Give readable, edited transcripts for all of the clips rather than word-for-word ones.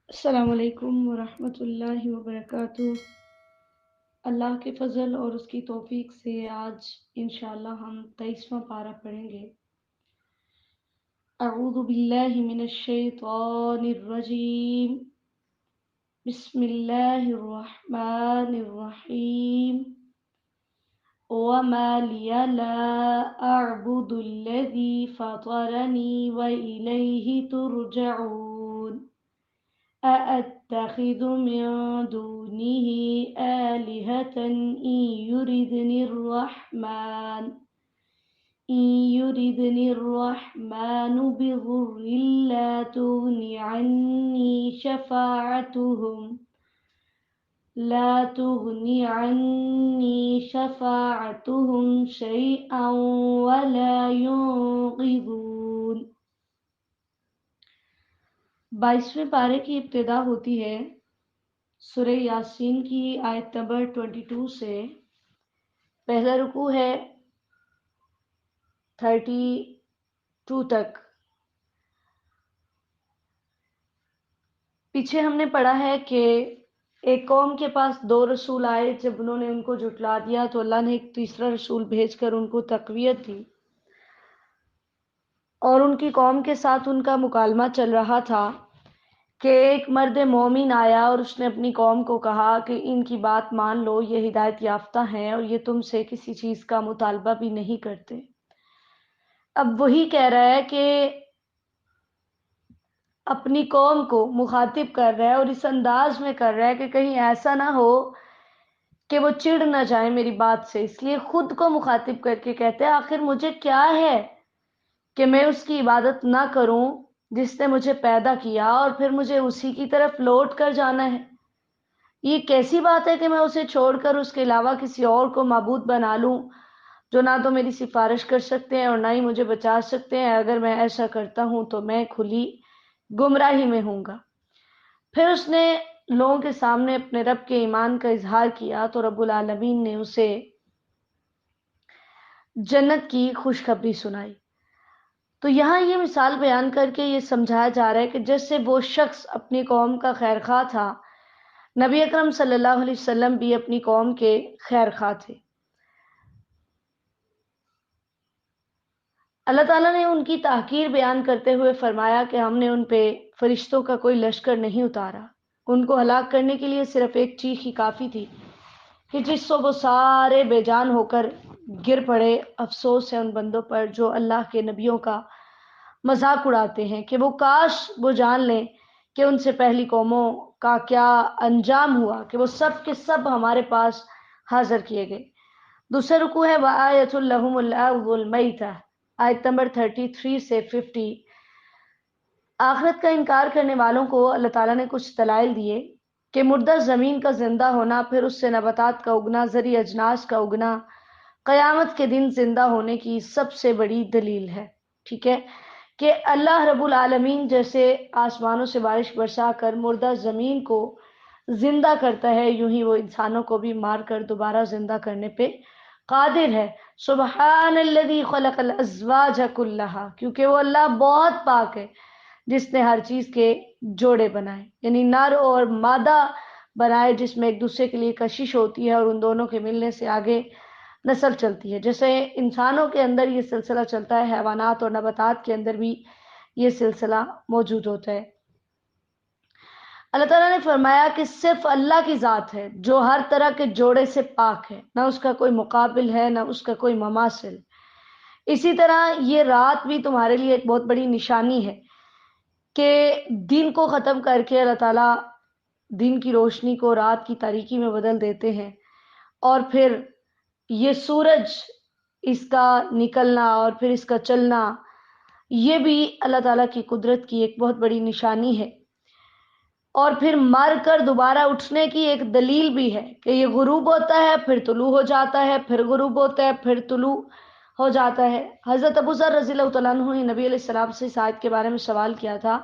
السلام علیکم ورحمۃ اللہ وبرکاتہ۔ اللہ کے فضل اور اس کی توفیق سے آج انشاءاللہ ہم 23واں پارہ پڑھیں گے۔ اعوذ باللہ من الشیطان الرجیم، بسم اللہ الرحمن الرحیم۔ وما لی لا اعبد الذی فطرنی وإلیہ ترجعون۔ أأتخذ من دونه آلهة إن يردني الرحمن بضر لا تغني عني شفاعتهم شيئا ولا ينقذون۔ 22ویں پارے کی ابتدا ہوتی ہے سورہ یاسین کی آیت نمبر 22 سے۔ پہلا رکوع ہے 32 تک۔ پیچھے ہم نے پڑھا ہے کہ ایک قوم کے پاس 2 رسول آئے، جب انہوں نے ان کو جھٹلا دیا تو اللہ نے ایک تیسرا رسول بھیج کر ان کو تقویت دی، اور ان کی قوم کے ساتھ ان کا مکالمہ چل رہا تھا کہ ایک مرد مومن آیا اور اس نے اپنی قوم کو کہا کہ ان کی بات مان لو، یہ ہدایت یافتہ ہیں اور یہ تم سے کسی چیز کا مطالبہ بھی نہیں کرتے۔ اب وہی کہہ رہا ہے کہ اپنی قوم کو مخاطب کر رہا ہے اور اس انداز میں کر رہا ہے کہ کہیں ایسا نہ ہو کہ وہ چڑ نہ جائیں میری بات سے، اس لیے خود کو مخاطب کر کے کہتے ہیں آخر مجھے کیا ہے کہ میں اس کی عبادت نہ کروں جس نے مجھے پیدا کیا اور پھر مجھے اسی کی طرف لوٹ کر جانا ہے۔ یہ کیسی بات ہے کہ میں اسے چھوڑ کر اس کے علاوہ کسی اور کو معبود بنا لوں جو نہ تو میری سفارش کر سکتے ہیں اور نہ ہی مجھے بچا سکتے ہیں۔ اگر میں ایسا کرتا ہوں تو میں کھلی گمراہی میں ہوں گا۔ پھر اس نے لوگوں کے سامنے اپنے رب کے ایمان کا اظہار کیا تو رب العالمین نے اسے جنت کی خوشخبری سنائی۔ تو یہاں یہ مثال بیان کر کے یہ سمجھایا جا رہا ہے کہ جیسے وہ شخص اپنی قوم کا خیر خواہ تھا، نبی اکرم صلی اللہ علیہ وسلم بھی اپنی قوم کے خیر خواہ تھے۔ اللہ تعالیٰ نے ان کی تحقیر بیان کرتے ہوئے فرمایا کہ ہم نے ان پہ فرشتوں کا کوئی لشکر نہیں اتارا، ان کو ہلاک کرنے کے لیے صرف ایک چیخ ہی کافی تھی کہ جس سے وہ سارے بے جان ہو کر گر پڑے۔ افسوس ہے ان بندوں پر جو اللہ کے نبیوں کا مذاق اڑاتے ہیں کہ وہ کاش وہ جان لیں کہ ان سے پہلی قوموں کا کیا انجام ہوا کہ وہ سب کے سب ہمارے پاس حاضر کیے گئے۔ دوسرا رکوع ہے وَآیَةٌ لَهُمُ الْأَرْضُ الْمَيْتَةُ، آیت نمبر 33 سے 50۔ آخرت کا انکار کرنے والوں کو اللہ تعالیٰ نے کچھ دلائل دیے کہ مردہ زمین کا زندہ ہونا، پھر اس سے نباتات کا اگنا، زرعی اجناس کا اگنا قیامت کے دن زندہ ہونے کی سب سے بڑی دلیل ہے۔ ٹھیک ہے کہ اللہ رب العالمین جیسے آسمانوں سے بارش برسا کر مردہ زمین کو زندہ کرتا ہے، یوں ہی وہ انسانوں کو بھی مار کر دوبارہ زندہ کرنے پہ قادر ہے۔ سبحان الذی خلق الازواج کلھا، کیونکہ وہ اللہ بہت پاک ہے جس نے ہر چیز کے جوڑے بنائے، یعنی نر اور مادہ بنائے جس میں ایک دوسرے کے لیے کشش ہوتی ہے اور ان دونوں کے ملنے سے آگے نسل چلتی ہے۔ جیسے انسانوں کے اندر یہ سلسلہ چلتا ہے، حیوانات اور نباتات کے اندر بھی یہ سلسلہ موجود ہوتا ہے۔ اللہ تعالیٰ نے فرمایا کہ صرف اللہ کی ذات ہے جو ہر طرح کے جوڑے سے پاک ہے، نہ اس کا کوئی مقابل ہے نہ اس کا کوئی مماثل۔ اسی طرح یہ رات بھی تمہارے لیے ایک بہت بڑی نشانی ہے کہ دن کو ختم کر کے اللہ تعالیٰ دن کی روشنی کو رات کی تاریکی میں بدل دیتے ہیں، اور پھر یہ سورج، اس کا نکلنا اور پھر اس کا چلنا، یہ بھی اللہ تعالیٰ کی قدرت کی ایک بہت بڑی نشانی ہے، اور پھر مر کر دوبارہ اٹھنے کی ایک دلیل بھی ہے کہ یہ غروب ہوتا ہے پھر طلوع ہو جاتا ہے، پھر غروب ہوتا ہے پھر طلوع ہو جاتا ہے۔ حضرت ابو ذر رضی اللہ تعالیٰ عنہ نے نبی علیہ السلام سے اس آیت کے بارے میں سوال کیا تھا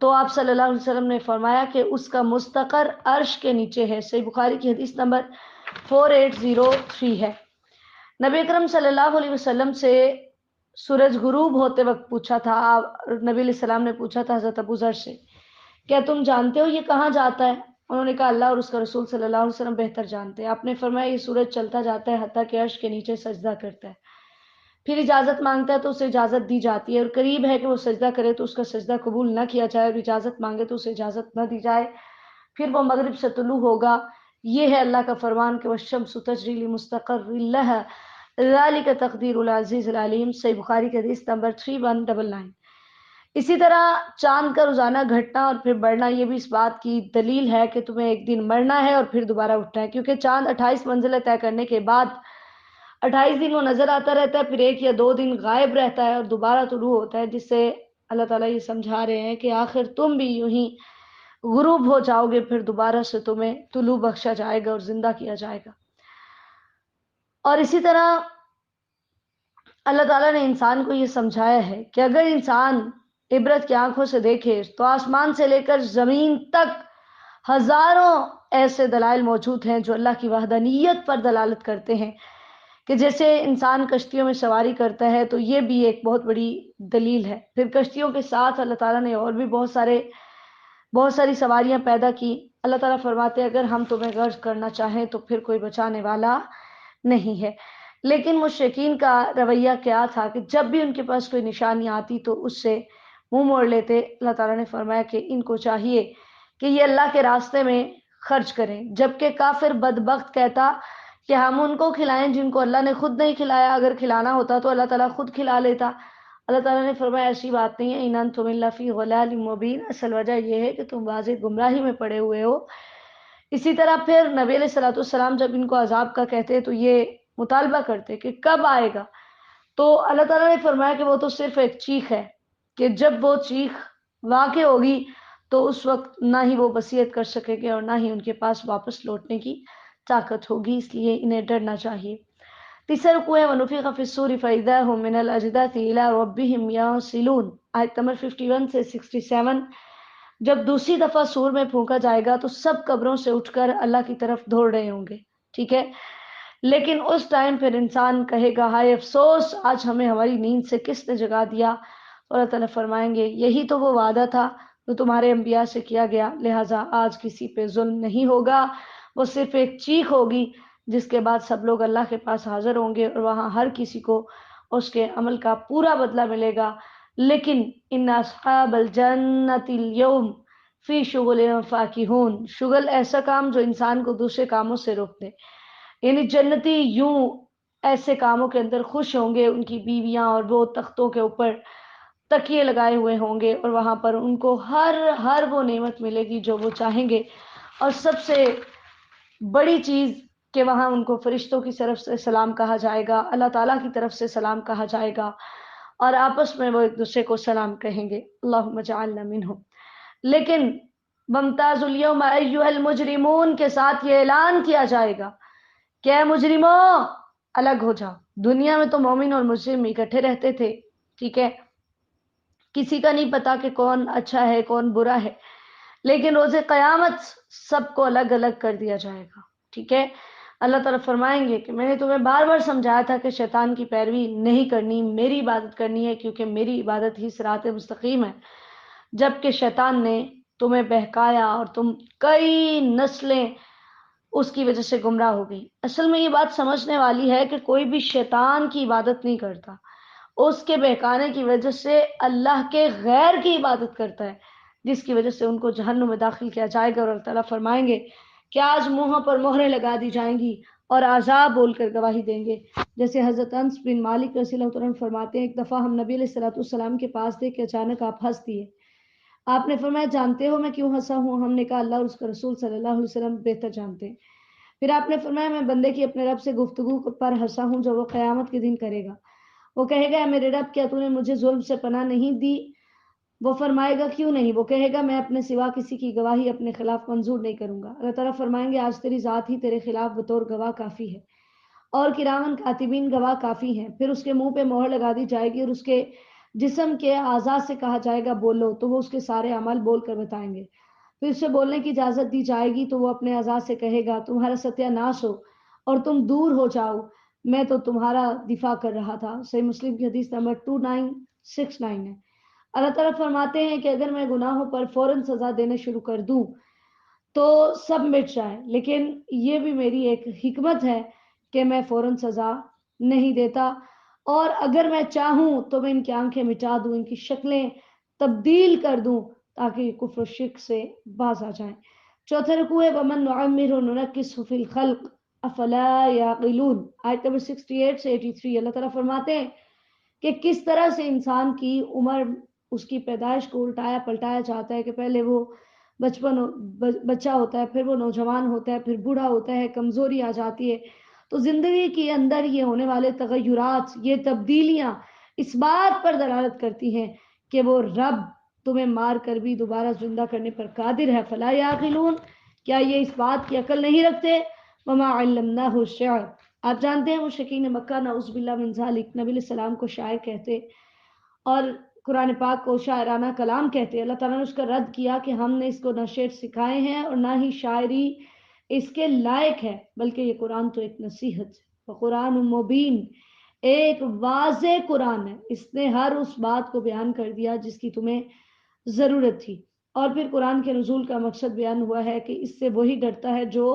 تو آپ صلی اللہ علیہ وسلم نے فرمایا کہ اس کا مستقر عرش کے نیچے ہے۔ صحیح بخاری کی حدیث نمبر 4803 ہے۔ نبی اکرم صلی اللہ علیہ وسلم سے سورج غروب ہوتے وقت پوچھا تھا، نبی علیہ السلام نے پوچھا تھا حضرت ابو ذر سے کیا تم جانتے ہو یہ کہاں جاتا ہے؟ انہوں نے کہا اللہ اور اس کا رسول صلی اللہ علیہ وسلم بہتر جانتے ہیں۔ آپ نے فرمایا یہ سورج چلتا جاتا ہے حتیٰ کہ عرش کے نیچے سجدہ کرتا ہے، پھر اجازت مانگتا ہے تو اسے اجازت دی جاتی ہے، اور قریب ہے کہ وہ سجدہ کرے تو اس کا سجدہ قبول نہ کیا جائے، اور اجازت مانگے تو اسے اجازت نہ دی جائے، پھر وہ مغرب سے طلوع ہوگا۔ یہ ہے اللہ کا فرمان کہ والشمس تجری لمستقر لها ذلك تقدیر العزیز العلیم۔ صحیح بخاری کی حدیث نمبر 3199۔ اسی طرح چاند کا روزانہ گھٹنا اور پھر بڑھنا یہ بھی اس بات کی دلیل ہے کہ تمہیں ایک دن مرنا ہے اور پھر دوبارہ اٹھنا ہے، کیونکہ چاند 28 منزلیں طے کرنے کے بعد 28 دن وہ نظر آتا رہتا ہے، پھر 1 یا 2 دن غائب رہتا ہے اور دوبارہ طلوع ہوتا ہے، جس سے اللہ تعالیٰ یہ سمجھا رہے ہیں کہ آخر تم بھی یوں ہی غروب ہو جاؤ گے، پھر دوبارہ سے تمہیں طلوع بخشا جائے گا اور زندہ کیا جائے گا۔ اور اسی طرح اللہ تعالیٰ نے انسان کو یہ سمجھایا ہے کہ اگر انسان عبرت کی آنکھوں سے دیکھے تو آسمان سے لے کر زمین تک ہزاروں ایسے دلائل موجود ہیں جو اللہ کی وحدانیت پر دلالت کرتے ہیں، کہ جیسے انسان کشتیوں میں سواری کرتا ہے تو یہ بھی ایک بہت بڑی دلیل ہے۔ پھر کشتیوں کے ساتھ اللہ تعالیٰ نے اور بھی بہت ساری سواریاں پیدا کی۔ اللہ تعالیٰ فرماتے ہیں اگر ہم تمہیں غرق کرنا چاہیں تو پھر کوئی بچانے والا نہیں ہے۔ لیکن مشرکین کا رویہ کیا تھا کہ جب بھی ان کے پاس کوئی نشانی آتی تو اس سے منہ موڑ لیتے۔ اللہ تعالیٰ نے فرمایا کہ ان کو چاہیے کہ یہ اللہ کے راستے میں خرچ کریں، جبکہ کافر بدبخت کہتا کہ ہم ان کو کھلائیں جن کو اللہ نے خود نہیں کھلایا، اگر کھلانا ہوتا تو اللہ تعالیٰ خود کھلا لیتا۔ اللہ تعالیٰ نے فرمایا ایسی بات نہیں ہے، ان انتم الا فی ضلال مبین، اصل وجہ یہ ہے کہ تم واضح گمراہی میں پڑے ہوئے ہو۔ اسی طرح پھر نبی علیہ الصلوۃ والسلام جب ان کو عذاب کا کہتے تو یہ مطالبہ کرتے کہ کب آئے گا، تو اللہ تعالیٰ نے فرمایا کہ وہ تو صرف ایک چیخ ہے، کہ جب وہ چیخ واقع ہوگی تو اس وقت نہ ہی وہ وصیت کر سکیں گے اور نہ ہی ان کے پاس واپس لوٹنے کی طاقت ہوگی، اس لیے انہیں ڈرنا چاہیے۔ تیسرا رکوع ہے وَنُفِخَ فِي الصُّورِ فَإِذَا هُم مِّنَ الْأَجْدَاثِ إِلَىٰ رَبِّهِمْ يَنسِلُونَ، آیت نمبر 51 سے 67۔ جب دوسری دفعہ سور میں پھونکا جائے گا تو سب قبروں سے اٹھ کر اللہ کی طرف دوڑ رہے ہوں گے، ٹھیک ہے؟ لیکن اس ٹائم پھر انسان کہے گا ہائے افسوس، آج ہمیں ہماری نیند سے کس نے جگا دیا؟ تو اللہ تعالیٰ فرمائیں گے یہی تو وہ وعدہ تھا جو تمہارے انبیاء سے کیا گیا، لہٰذا آج کسی پہ ظلم نہیں ہوگا، وہ صرف ایک چیخ ہوگی جس کے بعد سب لوگ اللہ کے پاس حاضر ہوں گے اور وہاں ہر کسی کو اس کے عمل کا پورا بدلہ ملے گا۔ لیکن ان اصحاب الجنت اليوم فی شغل فاکہون، شغل ایسا کام جو انسان کو دوسرے کاموں سے روک دے، یعنی جنتی یوں ایسے کاموں کے اندر خوش ہوں گے، ان کی بیویاں اور وہ تختوں کے اوپر تکیے لگائے ہوئے ہوں گے اور وہاں پر ان کو ہر وہ نعمت ملے گی جو وہ چاہیں گے، اور سب سے بڑی چیز کہ وہاں ان کو فرشتوں کی طرف سے سلام کہا جائے گا، اللہ تعالیٰ کی طرف سے سلام کہا جائے گا، اور آپس میں وہ ایک دوسرے کو سلام کہیں گے، اللہم اجعلنا منہم۔ لیکن وامتازوا اليوم ایھا المجرمون کے ساتھ یہ اعلان کیا جائے گا کہ اے مجرموں الگ ہو جاؤ۔ دنیا میں تو مومن اور مجرم اکٹھے رہتے تھے، ٹھیک ہے، کسی کا نہیں پتا کہ کون اچھا ہے کون برا ہے، لیکن روز قیامت سب کو الگ الگ کر دیا جائے گا، ٹھیک ہے۔ اللہ تعالیٰ فرمائیں گے کہ میں نے تمہیں بار بار سمجھایا تھا کہ شیطان کی پیروی نہیں کرنی، میری عبادت کرنی ہے، کیونکہ میری عبادت ہی صراط مستقیم ہے، جبکہ شیطان نے تمہیں بہکایا اور تم کئی نسلیں اس کی وجہ سے گمراہ ہو گئی۔ اصل میں یہ بات سمجھنے والی ہے کہ کوئی بھی شیطان کی عبادت نہیں کرتا، اس کے بہکانے کی وجہ سے اللہ کے غیر کی عبادت کرتا ہے، جس کی وجہ سے ان کو جہنم میں داخل کیا جائے گا، اور اللہ تعالیٰ فرمائیں گے کہ آج منہوں پر مہریں لگا دی جائیں گی اور عذاب بول کر گواہی دیں گے۔ جیسے حضرت انس بن مالک رضی اللہ عنہ فرماتے ہیں ایک دفعہ ہم نبی علیہ الصلوۃ والسلام کے پاس تھے کہ اچانک آپ ہنس دیے۔ آپ نے فرمایا جانتے ہو میں کیوں ہنسا ہوں؟ ہم نے کہا اللہ اور اس کا رسول صلی اللہ علیہ وسلم بہتر جانتے ہیں۔ پھر آپ نے فرمایا میں بندے کی اپنے رب سے گفتگو پر ہنسا ہوں جو وہ قیامت کے دن کرے گا۔ وہ کہے گا اے میرے رب کیا تو نے مجھے ظلم سے پناہ نہیں دی؟ وہ فرمائے گا کیوں نہیں؟ وہ کہے گا میں اپنے سوا کسی کی گواہی اپنے خلاف منظور نہیں کروں گا۔ اللہ تعالیٰ فرمائیں گے آج تیری ذات ہی تیرے خلاف بطور گواہ کافی ہے، اور کرامن کاتبین گواہ کافی ہیں۔ پھر اس کے منہ پہ مہر لگا دی جائے گی اور اس کے جسم کے اعضاء سے کہا جائے گا بولو، تو وہ اس کے سارے اعمال بول کر بتائیں گے۔ پھر اسے بولنے کی اجازت دی جائے گی تو وہ اپنے اعضاء سے کہے گا تمہارا ستیہ ناش ہو اور تم دور ہو جاؤ، میں تو تمہارا دفاع کر رہا تھا۔ صحیح مسلم کی حدیث نمبر 2969 ہے۔ اللہ تعالیٰ فرماتے ہیں کہ اگر میں گناہوں پر فوراً سزا دینے شروع کر دوں تو سب مٹ جائے، لیکن یہ بھی میری ایک حکمت ہے کہ میں فوراً سزا نہیں دیتا، اور اگر میں چاہوں تو میں ان کی آنکھیں مٹا دوں، ان کی شکلیں تبدیل کر دوں تاکہ یہ کفر و شرک سے باز آ جائیں۔ چوتھا رکوع ہے وَمَن نُعَمِّرْهُ نُنَكِّسْهُ فِي الْخَلْقِ أَفَلَا يَعْقِلُونَ، آیت نمبر 68 سے 83۔ اللہ تعالیٰ فرماتے ہیں کہ کس طرح سے انسان کی عمر، اس کی پیدائش کو الٹایا پلٹایا جاتا ہے کہ پہلے وہ بچہ ہوتا ہے، پھر وہ نوجوان ہوتا ہے، پھر بوڑھا ہوتا ہے، کمزوری آ جاتی ہے۔ تو زندگی کے اندر یہ ہونے والے تغیرات، یہ تبدیلیاں اس بات پر دلالت کرتی ہیں کہ وہ رب تمہیں مار کر بھی دوبارہ زندہ کرنے پر قادر ہے۔ فلا یعقلون، کیا یہ اس بات کی عقل نہیں رکھتے؟ وما علمناہ الشعر، آپ جانتے ہیں مشرکین مکہ نعوذ باللہ من ذالک نبی علیہ السلام کو شاعر کہتے اور قرآن پاک کو شاعرانہ کلام کہتے۔ اللہ تعالیٰ نے اس کا رد کیا کہ ہم نے اس کو نہ شعر سکھائے ہیں اور نہ ہی شاعری اس کے لائق ہے، بلکہ یہ قرآن تو ایک نصیحت ہے، قرآن مبین، ایک واضح قرآن ہے، اس نے ہر اس بات کو بیان کر دیا جس کی تمہیں ضرورت تھی۔ اور پھر قرآن کے نزول کا مقصد بیان ہوا ہے کہ اس سے وہی ڈرتا ہے جو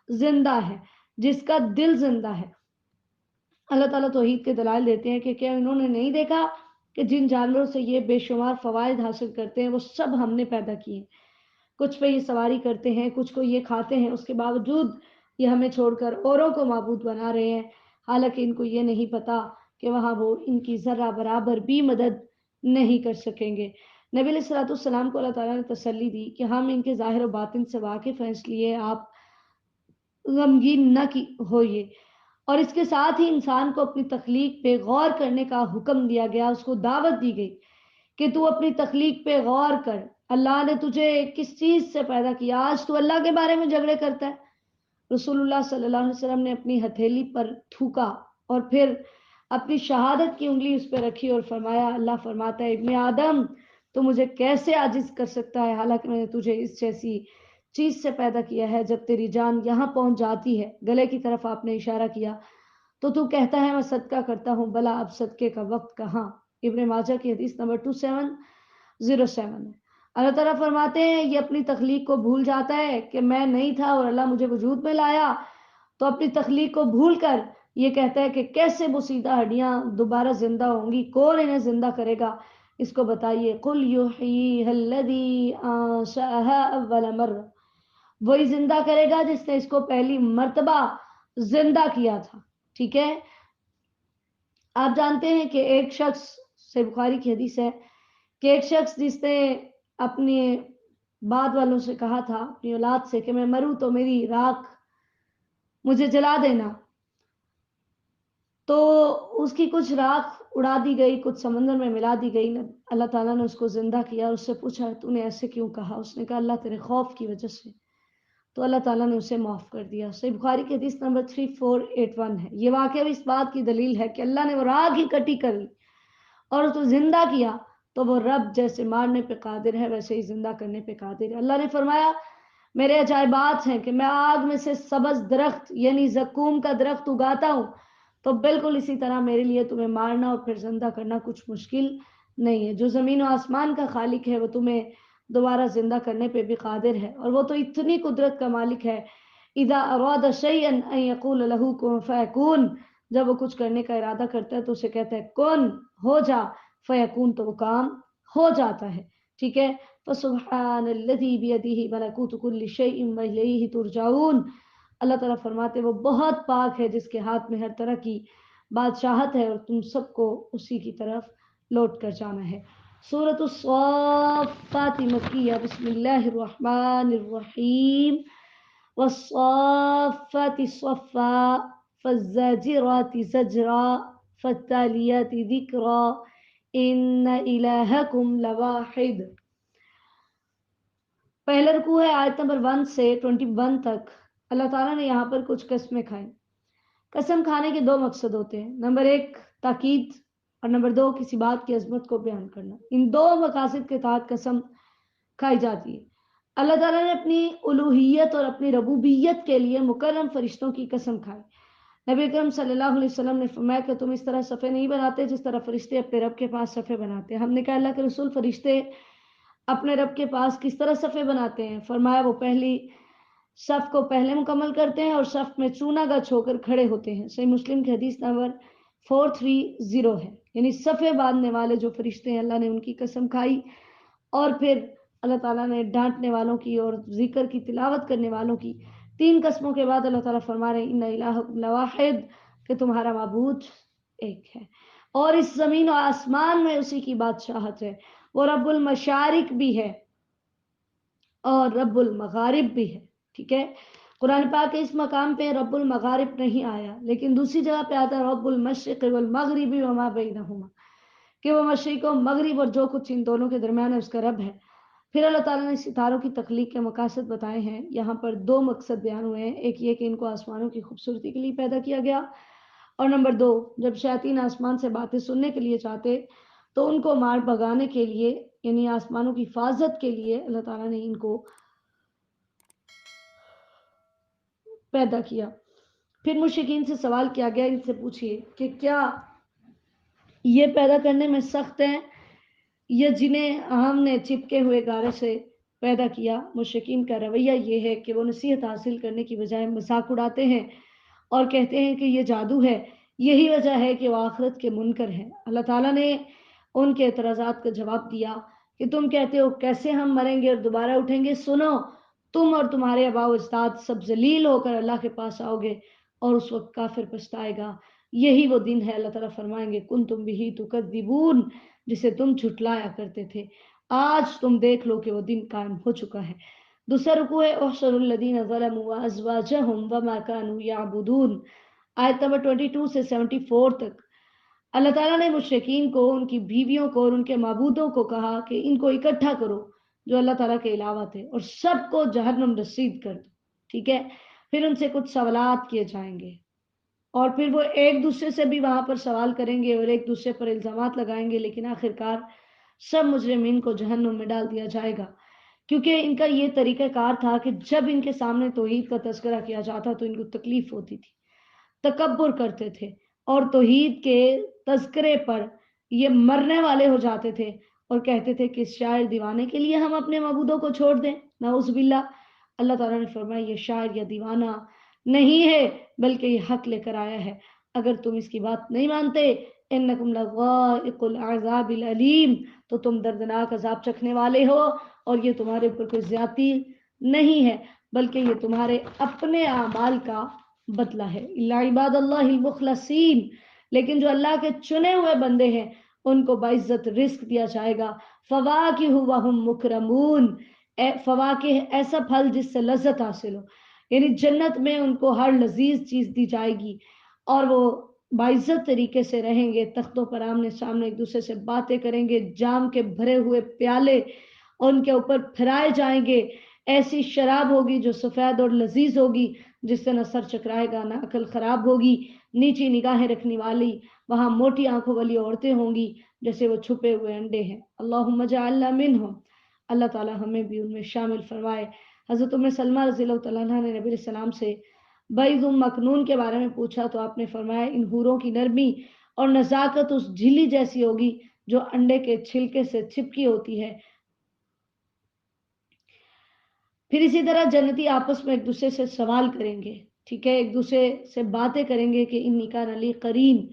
زندہ ہے، جس کا دل زندہ ہے۔ اللہ تعالیٰ توحید کے دلائل دیتے ہیں کہ کیا انہوں نے نہیں دیکھا کہ جن جانوروں سے یہ بے شمار فوائد حاصل کرتے ہیں وہ سب ہم نے پیدا کیے، کچھ پہ یہ سواری کرتے ہیں، کچھ کو یہ کھاتے ہیں، اس کے باوجود یہ ہمیں چھوڑ کر اوروں کو معبود بنا رہے ہیں، حالانکہ ان کو یہ نہیں پتا کہ وہاں وہ ان کی ذرہ برابر بھی مدد نہیں کر سکیں گے۔ نبی علیہ الصلوۃ والسلام کو اللہ تعالیٰ نے تسلی دی کہ ہم ان کے ظاہر و باطن سے واقف ہیں، اس لیے آپ غمگین نہ ہوئیے۔ اور اس کے ساتھ ہی انسان کو اپنی تخلیق پہ غور کرنے کا حکم دیا گیا، اس کو دعوت دی گئی کہ تو اپنی تخلیق پہ غور کر، اللہ نے تجھے کس چیز سے پیدا کیا، آج تو اللہ کے بارے میں جھگڑے کرتا ہے۔ رسول اللہ صلی اللہ علیہ وسلم نے اپنی ہتھیلی پر تھوکا اور پھر اپنی شہادت کی انگلی اس پہ رکھی اور فرمایا، اللہ فرماتا ہے ابن آدم تو مجھے کیسے عاجز کر سکتا ہے، حالانکہ میں نے تجھے اس جیسی چیز سے پیدا کیا ہے، جب تیری جان یہاں پہنچ جاتی ہے، گلے کی طرف آپ نے اشارہ کیا، تو کہتا ہے میں صدقہ کرتا ہوں، بلا اب صدقے کا وقت کہاں۔ ابن ماجہ کی حدیث نمبر 2707 ہے۔ اللہ تعالیٰ فرماتے ہیں یہ اپنی تخلیق کو بھول جاتا ہے کہ میں نہیں تھا اور اللہ مجھے وجود میں لایا، تو اپنی تخلیق کو بھول کر یہ کہتا ہے کہ کیسے بوسیدہ ہڈیاں دوبارہ زندہ ہوں گی، کون انہیں زندہ کرے گا، اس کو بتائیے۔ قل یحییھا الذی انشأھا اول مرہ، وہی زندہ کرے گا جس نے اس کو پہلی مرتبہ زندہ کیا تھا، ٹھیک ہے۔ آپ جانتے ہیں کہ ایک شخص سے بخاری کی حدیث ہے کہ ایک شخص جس نے اپنے بعد والوں سے کہا تھا، اپنی اولاد سے، کہ میں مروں تو میری راکھ مجھے جلا دینا، تو اس کی کچھ راکھ اڑا دی گئی، کچھ سمندر میں ملا دی گئی، اللہ تعالیٰ نے اس کو زندہ کیا اور اس سے پوچھا تو نے ایسے کیوں کہا، اس نے کہا اللہ تیرے خوف کی وجہ سے، تو اللہ تعالیٰ نے اسے معاف کر دیا۔ صحیح بخاری کی حدیث نمبر 3481 ہے۔ یہ واقعہ بھی اس بات کی دلیل ہے کہ اللہ نے وہ راکھ اکٹھی کر لی اور اس کو زندہ کیا، تو وہ رب جیسے مارنے پہ قادر ہے ویسے ہی زندہ کرنے پہ قادر ہے۔ اللہ نے فرمایا میرے عجائبات ہیں کہ میں آگ میں سے سبز درخت یعنی زقوم کا درخت اگاتا ہوں، تو بالکل اسی طرح میرے لیے تمہیں مارنا اور پھر زندہ کرنا کچھ مشکل نہیں ہے۔ جو زمین و آسمان کا خالق ہے وہ تمہیں دوبارہ زندہ کرنے پہ بھی قادر ہے، اور وہ تو اتنی قدرت کا مالک ہے، اذا اراد شیئا ان یقول له کن فیکون، جب وہ کچھ کرنے کا ارادہ کرتا ہے تو اسے کہتا ہے کن، ہو جا، فیکون، تو وہ کام ہو جاتا ہے، ٹھیک ہے۔ فسبحان الذی بیدہ ملکوت کل شیء والیہ ترجعون، اللہ تعالیٰ فرماتے وہ بہت پاک ہے جس کے ہاتھ میں ہر طرح کی بادشاہت ہے اور تم سب کو اسی کی طرف لوٹ کر جانا ہے۔ سورۃ الصافات مکیہ، بسم اللہ الرحمن الرحیم، والصافات صفا، فالزاجرات زجرا، فالتالیات ذکرا، ان الہکم لواحد۔ پہلا رکوع ہے آیت نمبر 1 سے 21 تک۔ اللہ تعالیٰ نے یہاں پر کچھ قسمیں کھائیں۔ قسم کھانے کے دو مقصد ہوتے ہیں، نمبر 1 تاکید اور نمبر 2 کسی بات کی عظمت کو بیان کرنا۔ ان دو مقاصد کے تحت قسم کھائی جاتی ہے۔ اللہ تعالیٰ نے اپنی الوہیت اور اپنی ربوبیت کے لیے مکرم فرشتوں کی قسم کھائی۔ نبی اکرم صلی اللہ علیہ وسلم نے فرمایا کہ تم اس طرح صفے نہیں بناتے جس طرح فرشتے اپنے رب کے پاس صفے بناتے ہیں۔ ہم نے کہا اللہ کے رسول، فرشتے اپنے رب کے پاس کس طرح صفے بناتے ہیں؟ فرمایا وہ پہلی صف کو پہلے مکمل کرتے ہیں اور صف میں چونا گچھ ہو کر کھڑے ہوتے ہیں۔ صحیح مسلم کی حدیث نمبر 430 ہے۔ یعنی صفے باندھنے والے جو فرشتے ہیں، اللہ نے ان کی قسم کھائی، اور پھر اللہ تعالیٰ نے ڈانٹنے والوں کی اور ذکر کی تلاوت کرنے والوں کی 3 قسموں کے بعد اللہ تعالیٰ فرما رہے ہیں ان الہکم لواحد، کہ تمہارا معبود ایک ہے، اور اس زمین و آسمان میں اسی کی بادشاہت ہے۔ وہ رب المشارق بھی ہے اور رب المغارب بھی ہے، ٹھیک ہے۔ قرآن پاک کے اس مقام پہ رب المغارب نہیں آیا، لیکن دوسری جگہ پہ آتا ہے رب المشرق والمغرب وما بینہما، کہ وہ مشرق و مغرب اور جو کچھ ان دونوں کے درمیان ہے اس کا رب ہے۔ پھر اللہ تعالیٰ نے ستاروں کی تخلیق کے مقاصد بتائے ہیں۔ یہاں پر 2 مقصد بیان ہوئے ہیں، ایک یہ کہ ان کو آسمانوں کی خوبصورتی کے لیے پیدا کیا گیا، اور نمبر 2، جب شیاطین آسمان سے باتیں سننے کے لیے چاہتے تو ان کو مار بھگانے کے لیے، یعنی آسمانوں کی حفاظت کے لیے اللہ تعالیٰ نے ان کو پیدا کیا۔ پھر مشرکین سے سوال کیا گیا، ان سے پوچھئے کہ کیا یہ پیدا کرنے میں سخت ہیں یا جنہیں ہم نے چپکے ہوئے گارے سے پیدا کیا؟ مشرکین کا رویہ یہ ہے کہ وہ نصیحت حاصل کرنے کی بجائے مذاق اڑاتے ہیں اور کہتے ہیں کہ یہ جادو ہے۔ یہی وجہ ہے کہ وہ آخرت کے منکر ہیں۔ اللہ تعالیٰ نے ان کے اعتراضات کا جواب دیا کہ تم کہتے ہو کیسے ہم مریں گے اور دوبارہ اٹھیں گے؟ سنو، تم اور تمہارے آباء و اجداد سب ذلیل ہو کر اللہ کے پاس آؤ گے اور اس وقت کافر پچھتائے گا۔ یہی وہ دن ہے، اللہ تعالیٰ فرمائیں گے کنتم بہ تکذبون، جسے تم جھٹلایا کرتے تھے، آج تم دیکھ لو کہ وہ دن قائم ہو چکا ہے۔ دوسرا رکوع ہے احشر الذین ظلموا وازواجہم وما کانوا یعبدون، آیت نمبر 22 سے 74 تک۔ اللہ تعالیٰ نے مشرکین کو، ان کی بیویوں کو اور ان کے معبودوں کو کہا کہ ان کو اکٹھا کرو جو اللہ تعالیٰ کے علاوہ تھے اور سب کو جہنم رسید کر دو، ٹھیک ہے۔ پھر ان سے کچھ سوالات کیے جائیں گے اور پھر وہ ایک دوسرے سے بھی وہاں پر سوال کریں گے اور ایک دوسرے پر الزامات لگائیں گے، لیکن آخرکار سب مجرمین کو جہنم میں ڈال دیا جائے گا، کیونکہ ان کا یہ طریقہ کار تھا کہ جب ان کے سامنے توحید کا تذکرہ کیا جاتا تو ان کو تکلیف ہوتی تھی، تکبر کرتے تھے اور توحید کے تذکرے پر یہ مرنے والے ہو جاتے تھے اور کہتے تھے کہ اس شاعر دیوانے کے لیے ہم اپنے معبودوں کو چھوڑ دیں، نعوذ باللہ۔ اللہ تعالیٰ نے فرمایا یہ شاعر یا دیوانہ نہیں ہے بلکہ یہ حق لے کر آیا ہے، اگر تم اس کی بات نہیں مانتے انکم لذائق العذاب العلیم، تو تم دردناک عذاب چکھنے والے ہو، اور یہ تمہارے اوپر کوئی زیادتی نہیں ہے بلکہ یہ تمہارے اپنے اعمال کا بدلہ ہے۔ الا عباد اللہ المخلصین، لیکن جو اللہ کے چنے ہوئے بندے ہیں ان کو باعزت رزق دیا جائے گا۔ فواکہ وہم مکرمون، فواکہ ایسا پھل جس سے لذت حاصل ہو، یعنی جنت میں ان کو ہر لذیذ چیز دی جائے گی اور وہ باعزت طریقے سے رہیں گے، تختوں پر آمنے سامنے ایک دوسرے سے باتیں کریں گے، جام کے بھرے ہوئے پیالے ان کے اوپر پھرائے جائیں گے، ایسی شراب ہوگی جو سفید اور لذیذ ہوگی جس سے نہ سر چکرائے گا نہ عقل خراب ہوگی، نیچی نگاہیں رکھنے والی، وہاں موٹی آنکھوں والی عورتیں ہوں گی جیسے وہ چھپے ہوئے انڈے ہیں۔ اللہم اجعلنا منہم، اللہ تعالی ہمیں بھی ان میں شامل فرمائے۔ حضرت ام سلمہ رضی اللہ تعالیٰ عنہ نے نبی علیہ السلام سے بیض مکنون کے بارے میں پوچھا تو آپ نے فرمایا ان حوروں کی نرمی اور نزاکت اس جھلی جیسی ہوگی جو انڈے کے چھلکے سے چپکی ہوتی ہے۔ پھر اسی طرح جنتی آپس میں ایک دوسرے سے سوال کریں گے، ٹھیک ہے، ایک دوسرے سے باتیں کریں گے کہ انی کان لی قرین،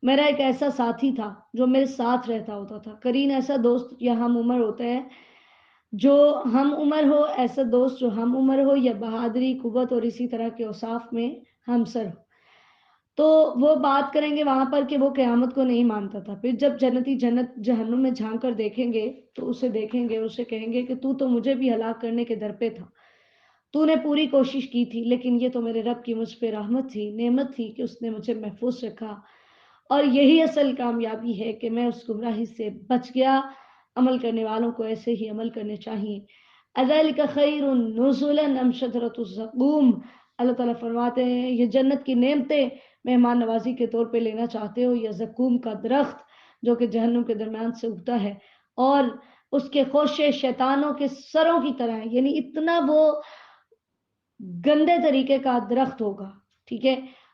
میرا ایک ایسا ساتھی تھا جو میرے ساتھ رہتا ہوتا تھا۔ قرین ایسا دوست یا ہم عمر ہوتا ہے جو ہم عمر ہو، ایسا دوست جو ہم عمر ہو یا بہادری، قوت اور اسی طرح کے اوصاف میں ہمسر ہو۔ تو وہ بات کریں گے وہاں پر کہ وہ قیامت کو نہیں مانتا تھا۔ پھر جب جنتی جنت جہنم میں جھانک کر دیکھیں گے تو اسے دیکھیں گے، اسے کہیں گے کہ تو مجھے بھی ہلاک کرنے کے در پہ تھا، تو نے پوری کوشش کی تھی، لیکن یہ تو میرے رب کی مجھ پہ رحمت تھی، نعمت تھی کہ اس نے مجھے محفوظ رکھا، اور یہی اصل کامیابی ہے کہ میں اس گمراہی سے بچ گیا۔ عمل کرنے والوں کو ایسے ہی عمل کرنے چاہیے۔ اذالک خیر نزلا ام شجرۃ الزقوم، اللہ تعالیٰ فرماتے ہیں یہ جنت کی نعمتیں مہمان نوازی کے طور پہ لینا چاہتے ہو یا زقوم کا درخت جو کہ جہنم کے درمیان سے اگتا ہے اور اس کے خوشے شیطانوں کے سروں کی طرح ہیں، یعنی اتنا وہ گندے طریقے کا درخت ہوگا، ٹھیک ہے۔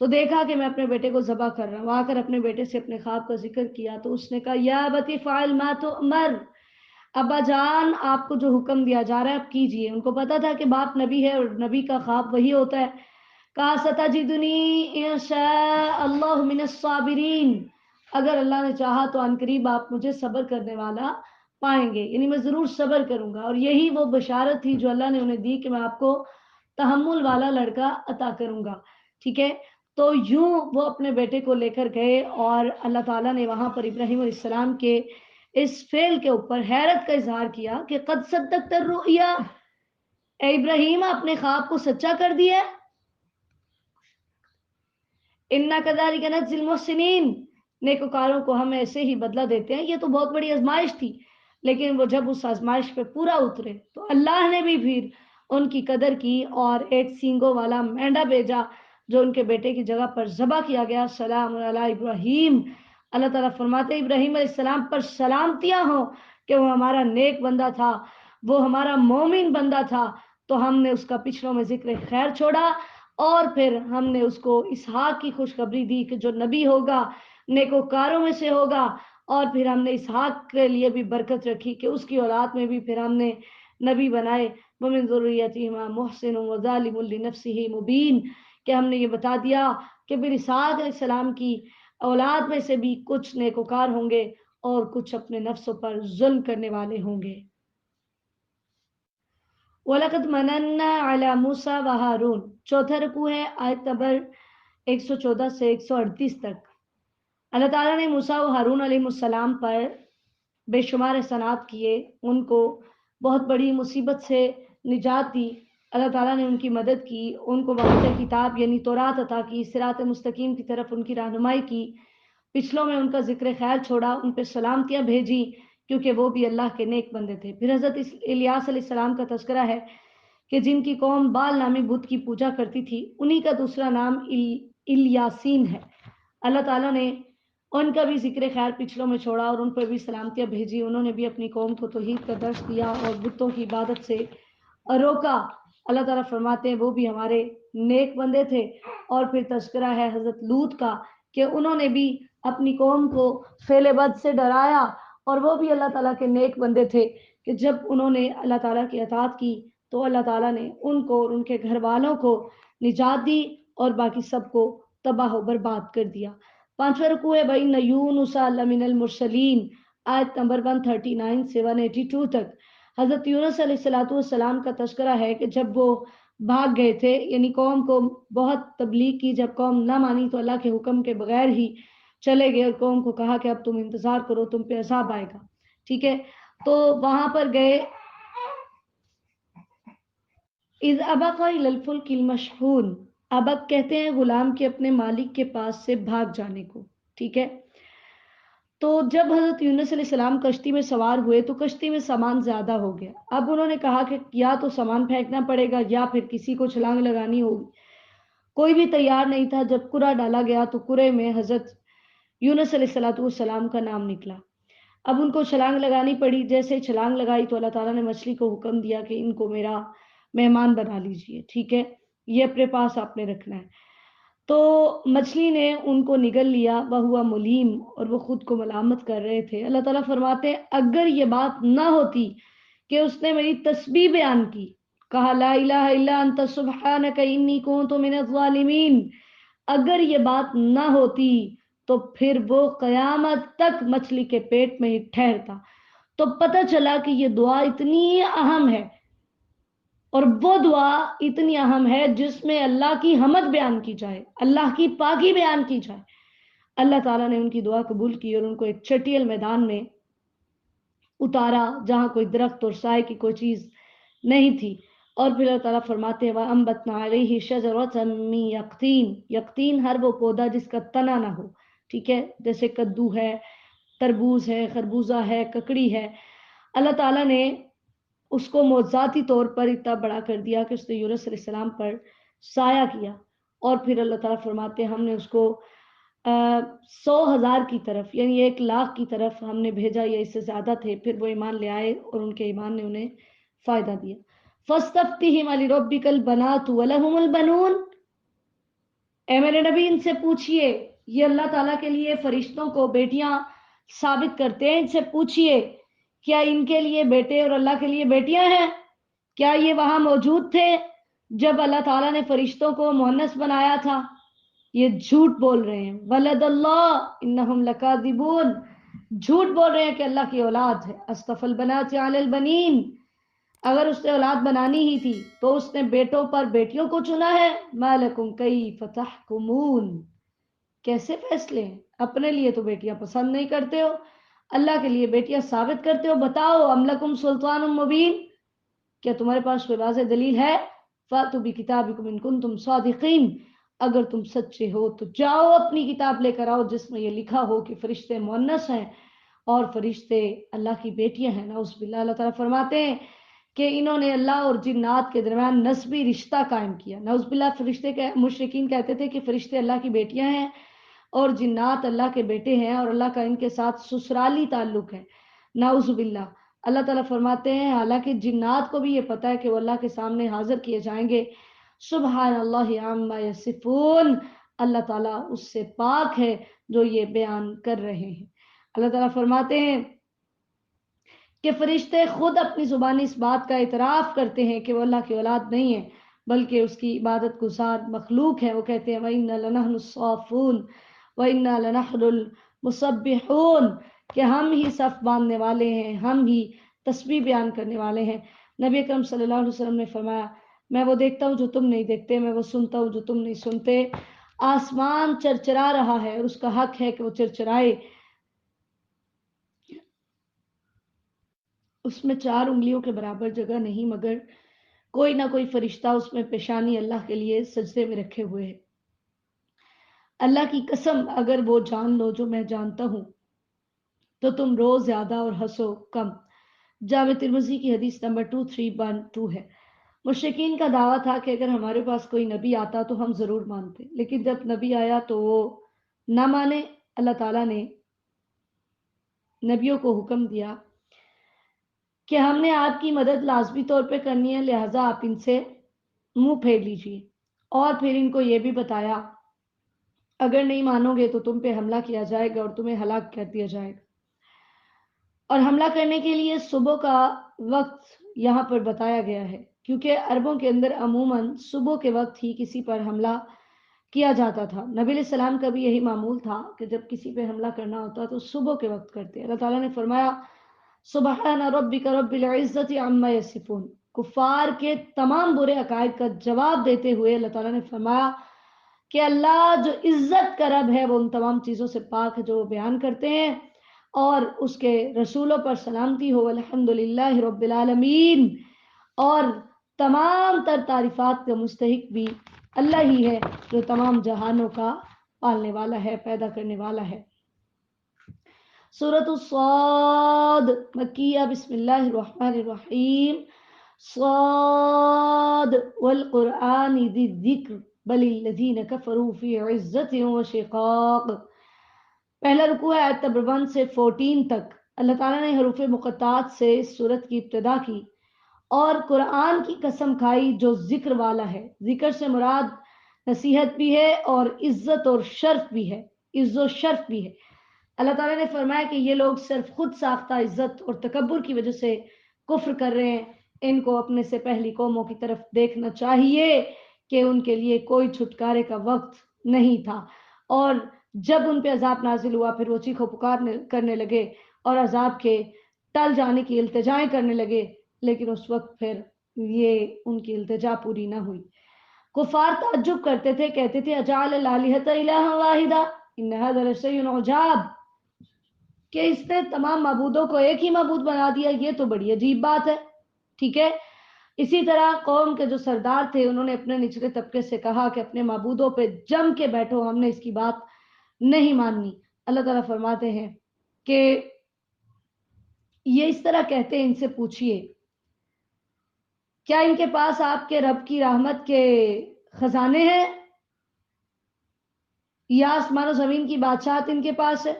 تو دیکھا کہ میں اپنے بیٹے کو ذبح کر رہا ہوں، آ کر اپنے بیٹے سے اپنے خواب کا ذکر کیا تو اس نے کہا یا ابتی فعل ما تؤمر، ابا جان آپ کو جو حکم دیا جا رہا ہے آپ کیجئے۔ ان کو پتا تھا کہ باپ نبی ہے اور نبی کا خواب وہی ہوتا ہے۔ کہا ستجدنی ان شاء اللہ من الصابرین، اگر اللہ نے چاہا تو ان قریب آپ مجھے صبر کرنے والا پائیں گے، یعنی میں ضرور صبر کروں گا۔ اور یہی وہ بشارت تھی جو اللہ نے انہیں دی کہ میں آپ کو تحمل والا لڑکا عطا کروں گا، ٹھیک ہے۔ تو یوں وہ اپنے بیٹے کو لے کر گئے اور اللہ تعالیٰ نے وہاں پر ابراہیم علیہ السلام کے اس فعل کے اوپر حیرت کا اظہار کیا کہ قد صدقت الرؤیا، اے ابراہیم اپنے خواب کو سچا کر دیا۔ انا کذالک نجزی المحسنین، نیکوکاروں کو ہم ایسے ہی بدلہ دیتے ہیں۔ یہ تو بہت بڑی آزمائش تھی، لیکن وہ جب اس آزمائش پہ پورا اترے تو اللہ نے بھی پھر ان کی قدر کی اور ایک سینگوں والا مینڈا بھیجا جو ان کے بیٹے کی جگہ پر ذبح کیا گیا۔ سلام علی ابراہیم، اللہ تعالیٰ فرماتے ہیں ابراہیم علیہ السلام پر سلامتیاں ہوں کہ وہ ہمارا نیک بندہ تھا، وہ ہمارا مومن بندہ تھا۔ تو ہم نے اس کا پچھلوں میں ذکر خیر چھوڑا اور پھر ہم نے اس کو اسحاق کی خوشخبری دی کہ جو نبی ہوگا نیکوکاروں میں سے ہوگا، اور پھر ہم نے اسحاق کے لیے بھی برکت رکھی کہ اس کی اولاد میں بھی پھر ہم نے نبی بنائے۔ ومن ذریتہما محسن وظالم لنفسہ مبین، کہ ہم نے یہ بتا دیا کہ پھر اسحاق علیہ السلام کی اولاد میں سے بھی کچھ نیکوکار ہوں گے اور کچھ اپنے نفسوں پر ظلم کرنے والے ہوں گے۔ وَلَقَدْ مَنَنَّا عَلَى مُوسَى وَهَارُونَ، چوتھا رکوع ہے آیت نمبر 114 سے 138 تک۔ اللہ تعالیٰ نے موسیٰ و ہارون علیہ السلام پر بے شمار احسانات کیے، ان کو بہت بڑی مصیبت سے نجات دی، اللہ تعالیٰ نے ان کی مدد کی، ان کو واضح کتاب یعنی تورات عطا کی، صراط مستقیم کی طرف ان کی رہنمائی کی، پچھلوں میں ان کا ذکر خیر چھوڑا، ان پہ سلامتیاں بھیجی کیونکہ وہ بھی اللہ کے نیک بندے تھے۔ پھر حضرت الیاس علیہ السلام کا تذکرہ ہے کہ جن کی قوم بال نامی بت کی پوجا کرتی تھی، انہی کا دوسرا نام الیاسین ہے۔ اللہ تعالیٰ نے ان کا بھی ذکر خیر پچھلوں میں چھوڑا اور ان پر بھی سلامتیاں بھیجی، انہوں نے بھی اپنی قوم کو توحید کا درس دیا اور بتوں کی عبادت سے روکا۔ اللہ تعالیٰ فرماتے ہیں وہ بھی ہمارے نیک بندے تھے۔ اور پھر تذکرہ ہے حضرت لوط کا کہ انہوں نے بھی اپنی قوم کو فعل بد سے ڈرایا اور وہ بھی اللہ تعالیٰ کے نیک بندے تھے کہ جب انہوں نے اللہ تعالیٰ کی اطاعت کی تو اللہ تعالیٰ نے ان کو اور ان کے گھر والوں کو نجات دی اور باقی سب کو تباہ و برباد کر دیا۔ پانچواں رکوع ہے بَإِنَّ یونس لَمِنَ الْمُرْسَلِینَ، آیت نمبر 139 سے 182 تک۔ حضرت یونس علیہ السلام کا تذکرہ ہے کہ جب وہ بھاگ گئے تھے، یعنی قوم کو بہت تبلیغ کی، جب قوم نہ مانی تو اللہ کے حکم کے بغیر ہی چلے گئے اور قوم کو کہا کہ اب تم انتظار کرو، تم پہ عذاب آئے گا، ٹھیک ہے۔ تو وہاں پر گئے، اذ ابق الی الفلک المشحون، ابق کہتے ہیں غلام کے اپنے مالک کے پاس سے بھاگ جانے کو، ٹھیک ہے۔ تو جب حضرت یونس علیہ السلام کشتی میں سوار ہوئے تو کشتی میں سامان زیادہ ہو گیا۔ اب انہوں نے کہا کہ یا تو سامان پھینکنا پڑے گا یا پھر کسی کو چھلانگ لگانی ہوگی۔ کوئی بھی تیار نہیں تھا۔ جب کرہ ڈالا گیا تو کرے میں حضرت یونس علیہ السلام کا نام نکلا۔ اب ان کو چھلانگ لگانی پڑی۔ جیسے چھلانگ لگائی تو اللہ تعالیٰ نے مچھلی کو حکم دیا کہ ان کو میرا مہمان بنا لیجئے، ٹھیک ہے، یہ اپنے پاس آپ نے رکھنا ہے۔ تو مچھلی نے ان کو نگل لیا، وہوا ملیم، اور وہ خود کو ملامت کر رہے تھے۔ اللہ تعالیٰ فرماتے ہیں اگر یہ بات نہ ہوتی کہ اس نے میری تسبیح بیان کی، کہا لا الہ الا انت سبحانک انی کنت من الظالمین، اگر یہ بات نہ ہوتی تو پھر وہ قیامت تک مچھلی کے پیٹ میں ہی ٹھہرتا۔ تو پتہ چلا کہ یہ دعا اتنی اہم ہے اور وہ دعا اتنی اہم ہے جس میں اللہ کی حمد بیان کی جائے، اللہ کی پاکی بیان کی جائے۔ اللہ تعالیٰ نے ان کی دعا قبول کی اور ان کو ایک چٹیل میدان میں اتارا جہاں کوئی درخت اور سائے کی کوئی چیز نہیں تھی۔ اور پھر اللہ تعالیٰ فرماتے ہیں وَأَنبَتْنَا عَلَيْهِ شَجَرَةً مِّن یقطین، یقطین ہر وہ پودا جس کا تنا نہ ہو، ٹھیک ہے، جیسے کدو ہے، تربوز ہے، خربوزہ ہے، ککڑی ہے۔ اللہ تعالیٰ نے اس کو معجزاتی طور پر اتنا بڑا کر دیا کہ اس نے یونس علیہ السلام پر سایہ کیا۔ اور پھر اللہ تعالیٰ فرماتے ہیں ہم نے اس کو 100,000 کی طرف یعنی 1,00,000 کی طرف ہم نے بھیجا، یا اس سے زیادہ تھے، پھر وہ ایمان لے آئے اور ان کے ایمان نے انہیں فائدہ دیا۔ فَاسْتَفْتِهِمْ لِرَبِّكَ الْبَنَاتُ وَلَهُمُ الْبَنُونَ، اے میرے نبی ان سے پوچھئے، یہ اللہ تعالیٰ کے لیے فرشتوں کو بیٹیاں ثابت کرتے ہیں، ان سے پوچھئے کیا ان کے لیے بیٹے اور اللہ کے لیے بیٹیاں ہیں؟ کیا یہ وہاں موجود تھے جب اللہ تعالیٰ نے فرشتوں کو مؤنث بنایا تھا؟ یہ جھوٹ بول رہے ہیں، ولد اللہ انہم لکاذبون، جھوٹ بول رہے ہیں کہ اللہ کی اولاد ہے۔ اصطفى البنات علی البنین، اگر اس نے اولاد بنانی ہی تھی تو اس نے بیٹوں پر بیٹیوں کو چنا ہے۔ ما لکم کیف تحکمون، کیسے فیصلے ہیں؟ اپنے لیے تو بیٹیاں پسند نہیں کرتے ہو، اللہ کے لیے بیٹیاں ثابت کرتے ہو۔ بتاؤ ام لکم سلطان مبین، کیا تمہارے پاس کوئی واضح دلیل ہے؟ فاتوا بکتابکم ان کنتم صادقین، اگر تم سچے ہو تو جاؤ اپنی کتاب لے کر آؤ جس میں یہ لکھا ہو کہ فرشتے مؤنث ہیں اور فرشتے اللہ کی بیٹیاں ہیں۔ نعوذ باللہ، اللہ تعالیٰ فرماتے ہیں کہ انہوں نے اللہ اور جنات کے درمیان نسبی رشتہ قائم کیا۔ نعوذ باللہ، فرشتے کے مشرکین کہتے تھے کہ فرشتے اللہ کی بیٹیاں ہیں اور جنات اللہ کے بیٹے ہیں اور اللہ کا ان کے ساتھ سسرالی تعلق ہے۔ نعوذ باللہ، اللہ تعالیٰ فرماتے ہیں حالانکہ جنات کو بھی یہ پتہ ہے کہ وہ اللہ کے سامنے حاضر کیے جائیں گے۔ سبحان اللہ عما یصفون، اللہ تعالیٰ اس سے پاک ہے جو یہ بیان کر رہے ہیں۔ اللہ تعالیٰ فرماتے ہیں کہ فرشتے خود اپنی زبانی اس بات کا اعتراف کرتے ہیں کہ وہ اللہ کی اولاد نہیں ہے بلکہ اس کی عبادت گزار مخلوق ہے۔ وہ کہتے ہیں وَإِنَّا لَنَحْنُ الصَّافُونَ وَإِنَّا لَنَحْنُ الْمُسَبِّحُونَ، کہ ہم ہی صف باندھنے والے ہیں، ہم ہی تسبیح بیان کرنے والے ہیں۔ نبی اکرم صلی اللہ علیہ وسلم نے فرمایا میں وہ دیکھتا ہوں جو تم نہیں دیکھتے، میں وہ سنتا ہوں جو تم نہیں سنتے۔ آسمان چرچرا رہا ہے اور اس کا حق ہے کہ وہ چرچرائے، اس میں 4 انگلیوں کے برابر جگہ نہیں مگر کوئی نہ کوئی فرشتہ اس میں پیشانی اللہ کے لیے سجدے میں رکھے ہوئے ہے۔ اللہ کی قسم اگر وہ جان لو جو میں جانتا ہوں تو تم رو زیادہ اور ہنسو کم۔ جامع ترمذی کی حدیث نمبر 2312 ہے۔ مشرکین کا دعویٰ تھا کہ اگر ہمارے پاس کوئی نبی آتا تو ہم ضرور مانتے، لیکن جب نبی آیا تو وہ نہ مانے۔ اللہ تعالیٰ نے نبیوں کو حکم دیا کہ ہم نے آپ کی مدد لازمی طور پہ کرنی ہے، لہٰذا آپ ان سے منہ پھیر لیجیے، اور پھر ان کو یہ بھی بتایا اگر نہیں مانو گے تو تم پہ حملہ کیا جائے گا اور تمہیں ہلاک کر دیا جائے گا۔ اور حملہ کرنے کے لیے صبح کا وقت یہاں پر بتایا گیا ہے کیونکہ عربوں کے اندر عموماً صبح کے وقت ہی کسی پر حملہ کیا جاتا تھا۔ نبی علیہ السلام کا بھی یہی معمول تھا کہ جب کسی پہ حملہ کرنا ہوتا تو صبح کے وقت کرتے۔ اللہ تعالیٰ نے فرمایا سبحان ربک رب العزت عما یصفون، کفار کے تمام برے عقائد کا جواب دیتے ہوئے اللہ تعالیٰ نے فرمایا کہ اللہ جو عزت کا رب ہے وہ ان تمام چیزوں سے پاک ہے جو وہ بیان کرتے ہیں، اور اس کے رسولوں پر سلامتی ہو، الحمدللہ رب العالمین، اور تمام تر تعریفات کا مستحق بھی اللہ ہی ہے جو تمام جہانوں کا پالنے والا ہے، پیدا کرنے والا ہے۔ سورۃ الصاد مکیہ، بسم اللہ الرحمن الرحیم۔ صاد والقرآن ذی الذکر بل الذین کفروا فی عزت وشقاق۔ پہلا رکوع ہے آیت نمبر 1 سے 14 تک۔ اللہ تعالیٰ نے حروف مقطعات سے اس سورت کی ابتدا کی اور قرآن کی قسم کھائی جو ذکر والا ہے۔ ذکر سے مراد نصیحت بھی ہے اور عزت اور شرف بھی ہے، عز و شرف بھی ہے۔ اللہ تعالیٰ نے فرمایا کہ یہ لوگ صرف خود ساختہ عزت اور تکبر کی وجہ سے کفر کر رہے ہیں، ان کو اپنے سے پہلی قوموں کی طرف دیکھنا چاہیے کہ ان کے لیے کوئی چھٹکارے کا وقت نہیں تھا، اور جب ان پہ عذاب نازل ہوا پھر وہ چیخو پکار کرنے لگے اور عذاب کے ٹل جانے کی التجائیں کرنے لگے، لیکن اس وقت پھر یہ ان کی التجا پوری نہ ہوئی۔ کفار تعجب کرتے تھے، کہتے تھے اجعل الالہۃ الہا واحدا ان ھذا لشیء عجاب، کہ اس نے تمام معبودوں کو ایک ہی معبود بنا دیا، یہ تو بڑی عجیب بات ہے۔ ٹھیک ہے، اسی طرح قوم کے جو سردار تھے انہوں نے اپنے نچلے طبقے سے کہا کہ اپنے معبودوں پہ جم کے بیٹھو، ہم نے اس کی بات نہیں ماننی۔ اللہ تعالیٰ فرماتے ہیں کہ یہ اس طرح کہتے ہیں، ان سے پوچھئے کیا ان کے پاس آپ کے رب کی رحمت کے خزانے ہیں یا آسمان و زمین کی بادشاہت ان کے پاس ہے؟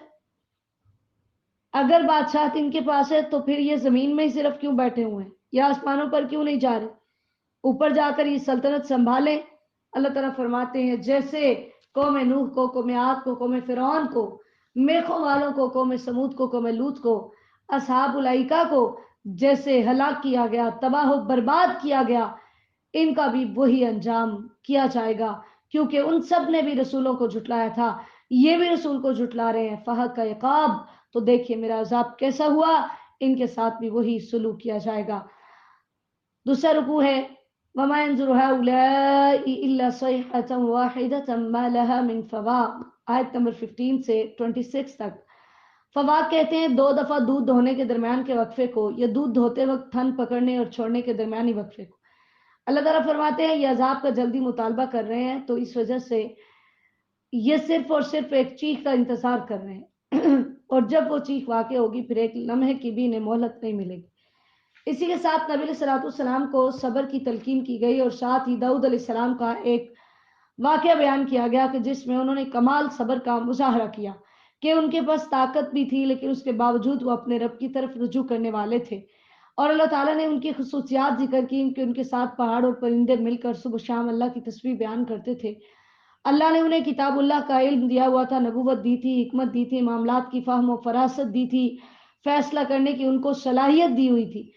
اگر بادشاہت ان کے پاس ہے تو پھر یہ زمین میں ہی صرف کیوں بیٹھے ہوئے ہیں یا آسمانوں پر کیوں نہیں جا رہے، اوپر جا کر یہ سلطنت سنبھالیں۔ اللہ تعالیٰ فرماتے ہیں جیسے قوم نوح کو, قوم عاد کو, قوم فرعون کو, میخوں والوں کو, قوم سمود کو, قوم لوط کو, اصحاب الایکہ کو جیسے ہلاک کیا گیا, تباہ و برباد کیا گیا, ان کا بھی وہی انجام کیا جائے گا, کیونکہ ان سب نے بھی رسولوں کو جھٹلایا تھا, یہ بھی رسول کو جھٹلا رہے ہیں. فحق کا عقاب, تو دیکھیے میرا عذاب کیسا ہوا, ان کے ساتھ بھی وہی سلوک کیا جائے گا. دوسرا رکوع ہے وَمَا يَنظُرُ هَؤُلَاءِ إِلَّا صَيْحَةً وَاحِدَةً مَا لَهَا مِنْ فَوَاقٍ, آیت نمبر 15 سے 26 تک. فواق کہتے ہیں 2 دفعہ دودھ دھونے کے درمیان کے وقفے کو, یا دودھ دھوتے وقت تھن پکڑنے اور چھوڑنے کے درمیانی وقفے کو. اللہ تعالیٰ فرماتے ہیں یہ عذاب کا جلدی مطالبہ کر رہے ہیں, تو اس وجہ سے یہ صرف اور صرف ایک چیخ کا انتظار کر رہے ہیں اور جب وہ چیخ واقع ہوگی پھر ایک لمحے کی بھی انہیں مہلت نہیں ملے گی. اسی کے ساتھ نبی علیہ السلام کو صبر کی تلقین کی گئی, اور ساتھ ہی داؤد علیہ السلام کا ایک واقعہ بیان کیا گیا کہ جس میں انہوں نے کمال صبر کا مظاہرہ کیا, کہ ان کے پاس طاقت بھی تھی لیکن اس کے باوجود وہ اپنے رب کی طرف رجوع کرنے والے تھے. اور اللہ تعالیٰ نے ان کی خصوصیات ذکر کی کہ ان کے ساتھ پہاڑ اور پرندے مل کر صبح شام اللہ کی تسبیح بیان کرتے تھے. اللہ نے انہیں کتاب اللہ کا علم دیا ہوا تھا, نبوت دی تھی, حکمت دی تھی, معاملات کی فہم و فراست دی تھی, فیصلہ کرنے کی ان کو صلاحیت دی ہوئی تھی.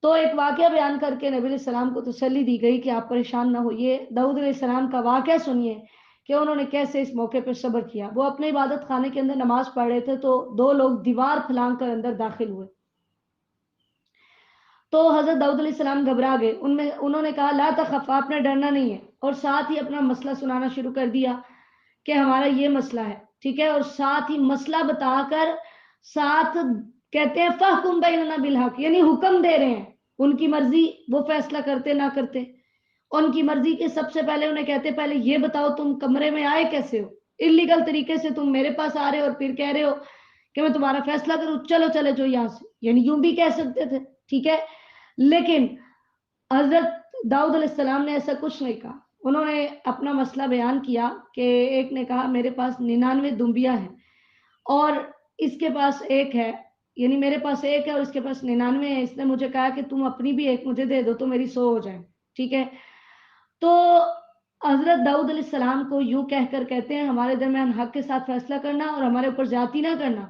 تو ایک واقعہ بیان کر کے نبی علیہ السلام کو تسلی دی گئی کہ آپ پریشان نہ ہوئیے. داؤد علیہ السلام کا واقعہ سنیے کہ انہوں نے کیسے اس موقع پر صبر کیا. وہ اپنے عبادت خانے کے اندر نماز پڑھ رہے تھے تو 2 لوگ دیوار پھلانگ کر اندر داخل ہوئے. تو حضرت داؤد علیہ السلام گھبرا گئے. انہوں نے کہا لا تخف, آپ نے ڈرنا نہیں ہے, اور ساتھ ہی اپنا مسئلہ سنانا شروع کر دیا کہ ہمارا یہ مسئلہ ہے, ٹھیک ہے, اور ساتھ ہی مسئلہ بتا کر ساتھ کہتے ہیں فاحکم بیننا بالحق, یعنی حکم دے رہے ہیں, ان کی مرضی وہ فیصلہ کرتے نہ کرتے. ان کی مرضی کے سب سے پہلے انہیں کہتے پہلے یہ بتاؤ تم کمرے میں آئے کیسے ہو, انلیگل طریقے سے تم میرے پاس آ رہے ہو اور پھر کہہ رہے ہو کہ میں تمہارا فیصلہ کروں, چلو چلے جو یہاں سے, یعنی یوں بھی کہہ سکتے تھے, ٹھیک ہے. لیکن حضرت داؤد علیہ السلام نے ایسا کچھ نہیں کہا. انہوں نے اپنا مسئلہ بیان کیا کہ ایک نے کہا میرے پاس 99 دمبیاں ہیں اور اس کے پاس ایک ہے, یعنی میرے پاس ایک ہے اور اس کے پاس 99 ہے. اس نے مجھے کہا کہ تم اپنی بھی ایک مجھے دے دو تو میری 100 ہو جائے, ٹھیک ہے. تو حضرت داؤد علیہ السلام کو یوں کہہ کر کہتے ہیں ہمارے درمیان حق کے ساتھ فیصلہ کرنا اور ہمارے اوپر زیادتی نہ کرنا.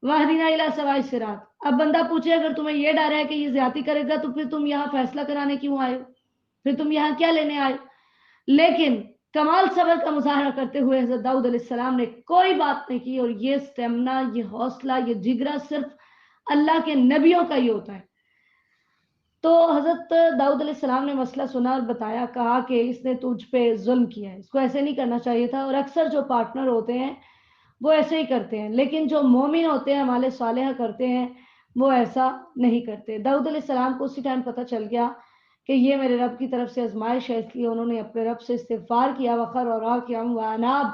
واہدنا الی سواء الصراط. اب بندہ پوچھے اگر تمہیں یہ ڈر ہے کہ یہ زیادتی کرے گا تو پھر تم یہاں فیصلہ کرانے کیوں آئے ہو, پھر تم یہاں کیا لینے آئے. لیکن کمال صبر کا مظاہرہ کرتے ہوئے حضرت داؤد علیہ السلام نے کوئی بات نہیں کی, اور یہ سٹیمنا, یہ حوصلہ, یہ جگرا صرف اللہ کے نبیوں کا ہی ہوتا ہے. تو حضرت داؤد علیہ السلام نے مسئلہ سنا اور بتایا, کہا کہ اس نے تجھ پہ ظلم کیا ہے, اس کو ایسے نہیں کرنا چاہیے تھا. اور اکثر جو پارٹنر ہوتے ہیں وہ ایسے ہی کرتے ہیں, لیکن جو مومن ہوتے ہیں, عمل صالحہ کرتے ہیں, وہ ایسا نہیں کرتے. داؤد علیہ السلام کو اسی ٹائم پتہ چل گیا کہ یہ میرے رب کی طرف سے آزمائش ہے, اس لیے انہوں نے اپنے رب سے استغفار کیا. وخر اور واناب,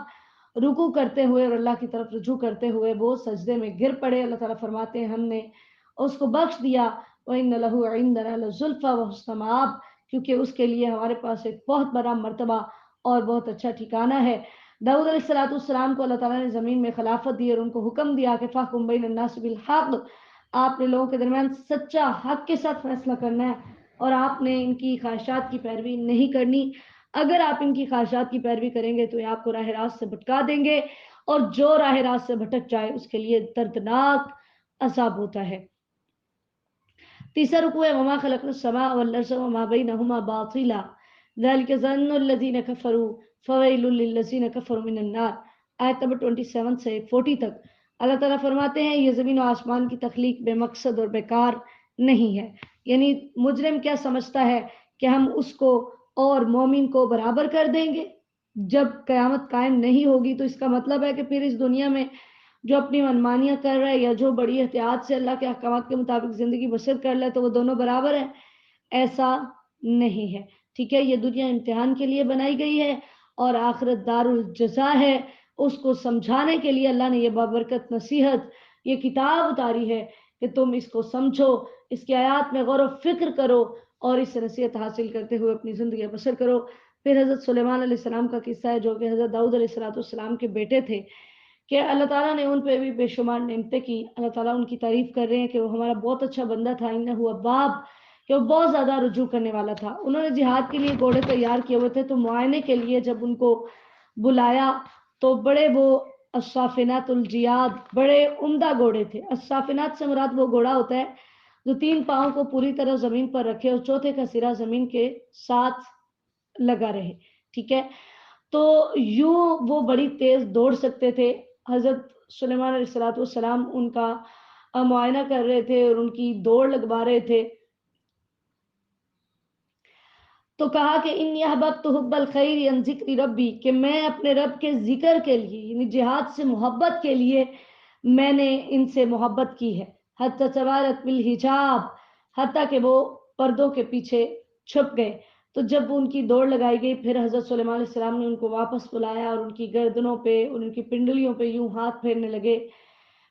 رکوع کرتے ہوئے اور اللہ کی طرف رجوع کرتے ہوئے وہ سجدے میں گر پڑے. اللہ تعالیٰ فرماتے ہیں ہم نے اس کو بخش دیا. وَإِنَّ لَهُ عِندَنَا لَزُلْفَىٰ وَحُسْنَ مَآبٍ, کیونکہ اس کے لیے ہمارے پاس ایک بہت بڑا مرتبہ اور بہت اچھا ٹھکانہ ہے. داؤد علیہ السلام کو اللہ تعالیٰ نے زمین میں خلافت دی اور ان کو حکم دیا کہ فَاحْكُم بَيْنَ النَّاسِ بِالْحَقِّ, آپ نے لوگوں کے درمیان سچا حق کے ساتھ فیصلہ کرنا ہے اور آپ نے ان کی خواہشات کی پیروی نہیں کرنی. اگر آپ ان کی خواہشات کی پیروی کریں گے تو یہ آپ کو راہ راست سے بھٹکا دیں گے, اور جو راہ راست سے بھٹک جائے اس کے لیے دردناک عذاب ہوتا ہے. تیسرا رکوع ہے وما خلقنا السماء والارض وما بينهما باطلا ذلك ظن الذين كفروا فويل للذين كفروا من النار, آیت نمبر 27 سے 40 تک. اللہ تعالیٰ فرماتے ہیں یہ زمین و آسمان کی تخلیق بے مقصد اور بیکار نہیں ہے, یعنی مجرم کیا سمجھتا ہے کہ ہم اس کو اور مومن کو برابر کر دیں گے جب قیامت قائم نہیں ہوگی. تو اس کا مطلب ہے کہ پھر اس دنیا میں جو اپنی منمانیاں کر رہا ہے یا جو بڑی احتیاط سے اللہ کے احکامات کے مطابق زندگی بسر کر لے تو وہ دونوں برابر ہیں. ایسا نہیں ہے, ٹھیک ہے. یہ دنیا امتحان کے لیے بنائی گئی ہے اور آخرت دار الجزا ہے. اس کو سمجھانے کے لیے اللہ نے یہ بابرکت نصیحت, یہ کتاب اتاری ہے کہ تم اس کو سمجھو, اس کی آیات میں غور و فکر کرو اور اس سے نصیحت حاصل کرتے ہوئے اپنی زندگی بسر کرو. پھر حضرت سلیمان علیہ السلام کا قصہ ہے جو کہ حضرت داؤد علیہ السلام کے بیٹے تھے, کہ اللہ تعالیٰ نے ان پہ بھی بے شمار نعمتیں کی. اللہ تعالیٰ ان کی تعریف کر رہے ہیں کہ وہ ہمارا بہت اچھا بندہ تھا, انہ اواب, کہ وہ بہت زیادہ رجوع کرنے والا تھا. انہوں نے جہاد کے لیے گھوڑے تیار کیے ہوئے تھے, تو معائنے کے لیے جب ان کو بلایا تو بڑے وہ الصافنات الجیاد بڑے عمدہ گھوڑے تھے. الصافنات سے مراد وہ گھوڑا ہوتا ہے جو 3 پاؤں کو پوری طرح زمین پر رکھے اور چوتھے کا سرا زمین کے ساتھ لگا رہے. ٹھیک ہے، تو یوں وہ بڑی تیز دوڑ سکتے تھے. حضرت سلیمان علیہ السلام ان کا معائنہ کر رہے تھے اور ان کی دوڑ لگوا رہے تھے. تو کہا کہ انی احببت حب الخیر عن ذکر ربی، کہ میں اپنے رب کے ذکر کے لیے یعنی جہاد سے محبت کے لیے میں نے ان سے محبت کی ہے. حتی توارت بالحجاب، حتیٰ کہ وہ پردوں کے پیچھے چھپ گئے. تو جب ان کی دوڑ لگائی گئی پھر حضرت سلیمان علیہ السلام نے ان کو واپس بلایا اور ان کی گردنوں پہ اور ان کی پنڈلیوں پہ یوں ہاتھ پھیرنے لگے.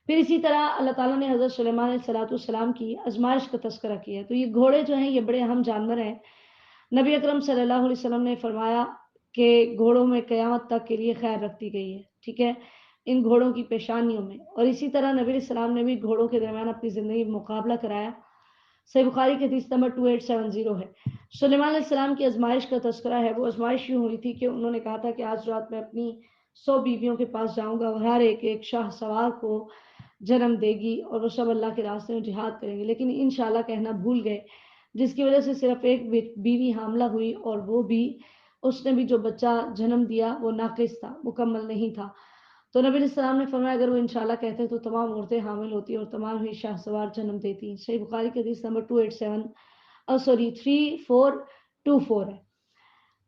پھر اسی طرح اللہ تعالیٰ نے حضرت سلیمان علیہ السلام کی آزمائش کا تذکرہ کیا. تو یہ گھوڑے جو ہیں یہ بڑے اہم جانور ہیں. نبی اکرم صلی اللہ علیہ وسلم نے فرمایا کہ گھوڑوں میں قیامت تک کے لیے خیر رکھتی گئی ہے. ٹھیک ہے، ان گھوڑوں کی پیشانیوں میں. اور اسی طرح نبی علیہ السلام نے بھی گھوڑوں کے درمیان اپنی زندگی میں مقابلہ کرایا. صحیح بخاری کی حدیث نمبر 2870 ہے. سلیمان علیہ السلام کی آزمائش کا تذکرہ ہے. وہ آزمائش یوں ہوئی تھی کہ انہوں نے کہا تھا کہ آج رات میں اپنی 100 بیویوں کے پاس جاؤں گا اور ہر ایک شاہ سوار کو جنم دے گی اور وہ سب اللہ کے راستے میں جہاد کریں گے. لیکن انشاءاللہ کہنا بھول گئے، جس کی وجہ سے صرف ایک بیوی حاملہ ہوئی اور وہ بھی اس نے بھی جو بچہ جنم دیا وہ ناقص تھا، مکمل نہیں تھا. تو نبی علیہ السلام نے فرمایا اگر وہ انشاءاللہ کہتے تو تمام عورتیں حامل ہوتی اور تمام ہی شاہ سوار جنم دیتی. صحیح بخاری کی حدیث نمبر 3424 ہے.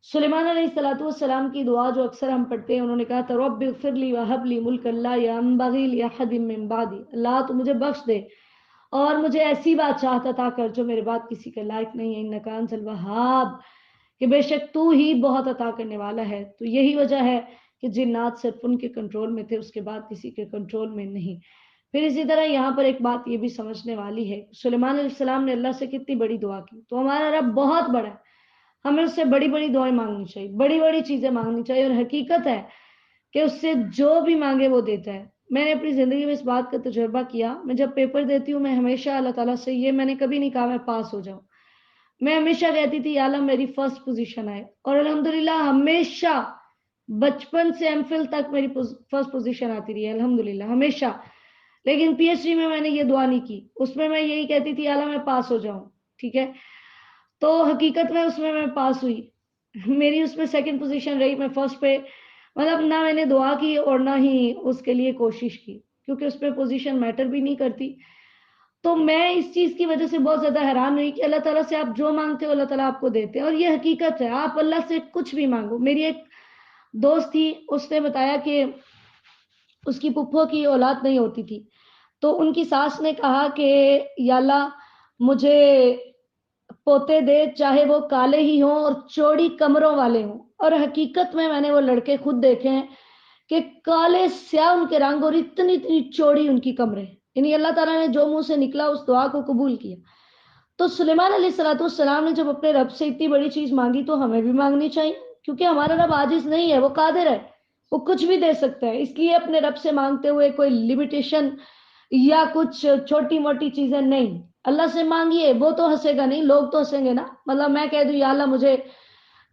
سلیمان علیہ السلام کی دعا جو اکثر ہم پڑھتے ہیں، انہوں نے کہا تھا رب اغفر لی وہب لی ملکا لا ينبغی لأحد من بعدی، اللہ تو مجھے بخش دے اور مجھے ایسی بادشاہت عطا کر جو میرے بعد کسی کے لائق نہیں ہے. انک انت الوہاب، کہ بے شک تو ہی بہت عطا کرنے والا ہے. تو یہی وجہ ہے کہ جنات صرف ان کے کنٹرول میں تھے، اس کے بعد کسی کے کنٹرول میں نہیں. پھر اسی طرح یہاں پر ایک بات یہ بھی سمجھنے والی ہے، سلیمان علیہ السلام نے اللہ سے کتنی بڑی دعا کی. تو ہمارا رب بہت بڑا ہے، ہمیں اس سے بڑی بڑی دعائیں مانگنی چاہیے، بڑی بڑی چیزیں مانگنی چاہیے. اور حقیقت ہے کہ اس سے جو بھی مانگے وہ دیتا ہے. میں نے اپنی زندگی میں اس بات کا تجربہ کیا. میں جب پیپر دیتی ہوں میں ہمیشہ اللہ تعالیٰ سے یہ میں نے کبھی نہیں کہا میں پاس ہو جاؤں، میں ہمیشہ کہتی تھی یا اللہ میری فرسٹ پوزیشن آئے. اور الحمدللہ ہمیشہ بچپن سے ایم فل تک میری فرسٹ پوزیشن آتی رہی ہے الحمدللہ ہمیشہ. لیکن پی ایچ ڈی میں نے یہ دعا نہیں کی، اس میں یہی کہتی تھی یا اللہ میں پاس ہو جاؤں. ٹھیک ہے، تو حقیقت میں اس میں پاس ہوئی، میری اس میں سیکنڈ پوزیشن رہی. میں فرسٹ پہ مطلب نہ میں نے دعا کی اور نہ ہی اس کے لیے کوشش کی، کیونکہ اس پہ پوزیشن میٹر بھی نہیں کرتی. تو میں اس چیز کی وجہ سے بہت زیادہ حیران ہوئی کہ اللہ تعالیٰ سے آپ جو مانگتے ہو اللہ تعالیٰ آپ کو دیتے ہیں. اور یہ حقیقت ہے، آپ اللہ سے کچھ بھی مانگو. میری ایک دوست تھی، اس نے بتایا کہ اس کی پھپھو کی اولاد نہیں ہوتی تھی، تو ان کی ساس نے کہا کہ یا اللہ مجھے پوتے دے، چاہے وہ کالے ہی ہوں اور چوڑی کمروں والے ہوں. اور حقیقت میں نے وہ لڑکے خود دیکھے ہیں کہ کالے سیاہ ان کے رنگ اور اتنی اتنی چوڑی ان کی کمریں. یعنی اللہ تعالیٰ نے جو منہ سے نکلا اس دعا کو قبول کیا. تو سلیمان علیہ السلام نے جب اپنے رب سے اتنی بڑی چیز مانگی تو ہمیں بھی مانگنی چاہیے، کیونکہ ہمارا رب عاجز نہیں ہے، وہ قادر ہے، وہ کچھ بھی دے سکتا ہے. اس لیے اپنے رب سے مانگتے ہوئے کوئی لمیٹیشن یا کچھ چھوٹی موٹی چیزیں نہیں. اللہ سے مانگیے، وہ تو ہنسے گا نہیں، لوگ تو ہنسیں گے نا. مطلب میں کہہ دوں یا اللہ مجھے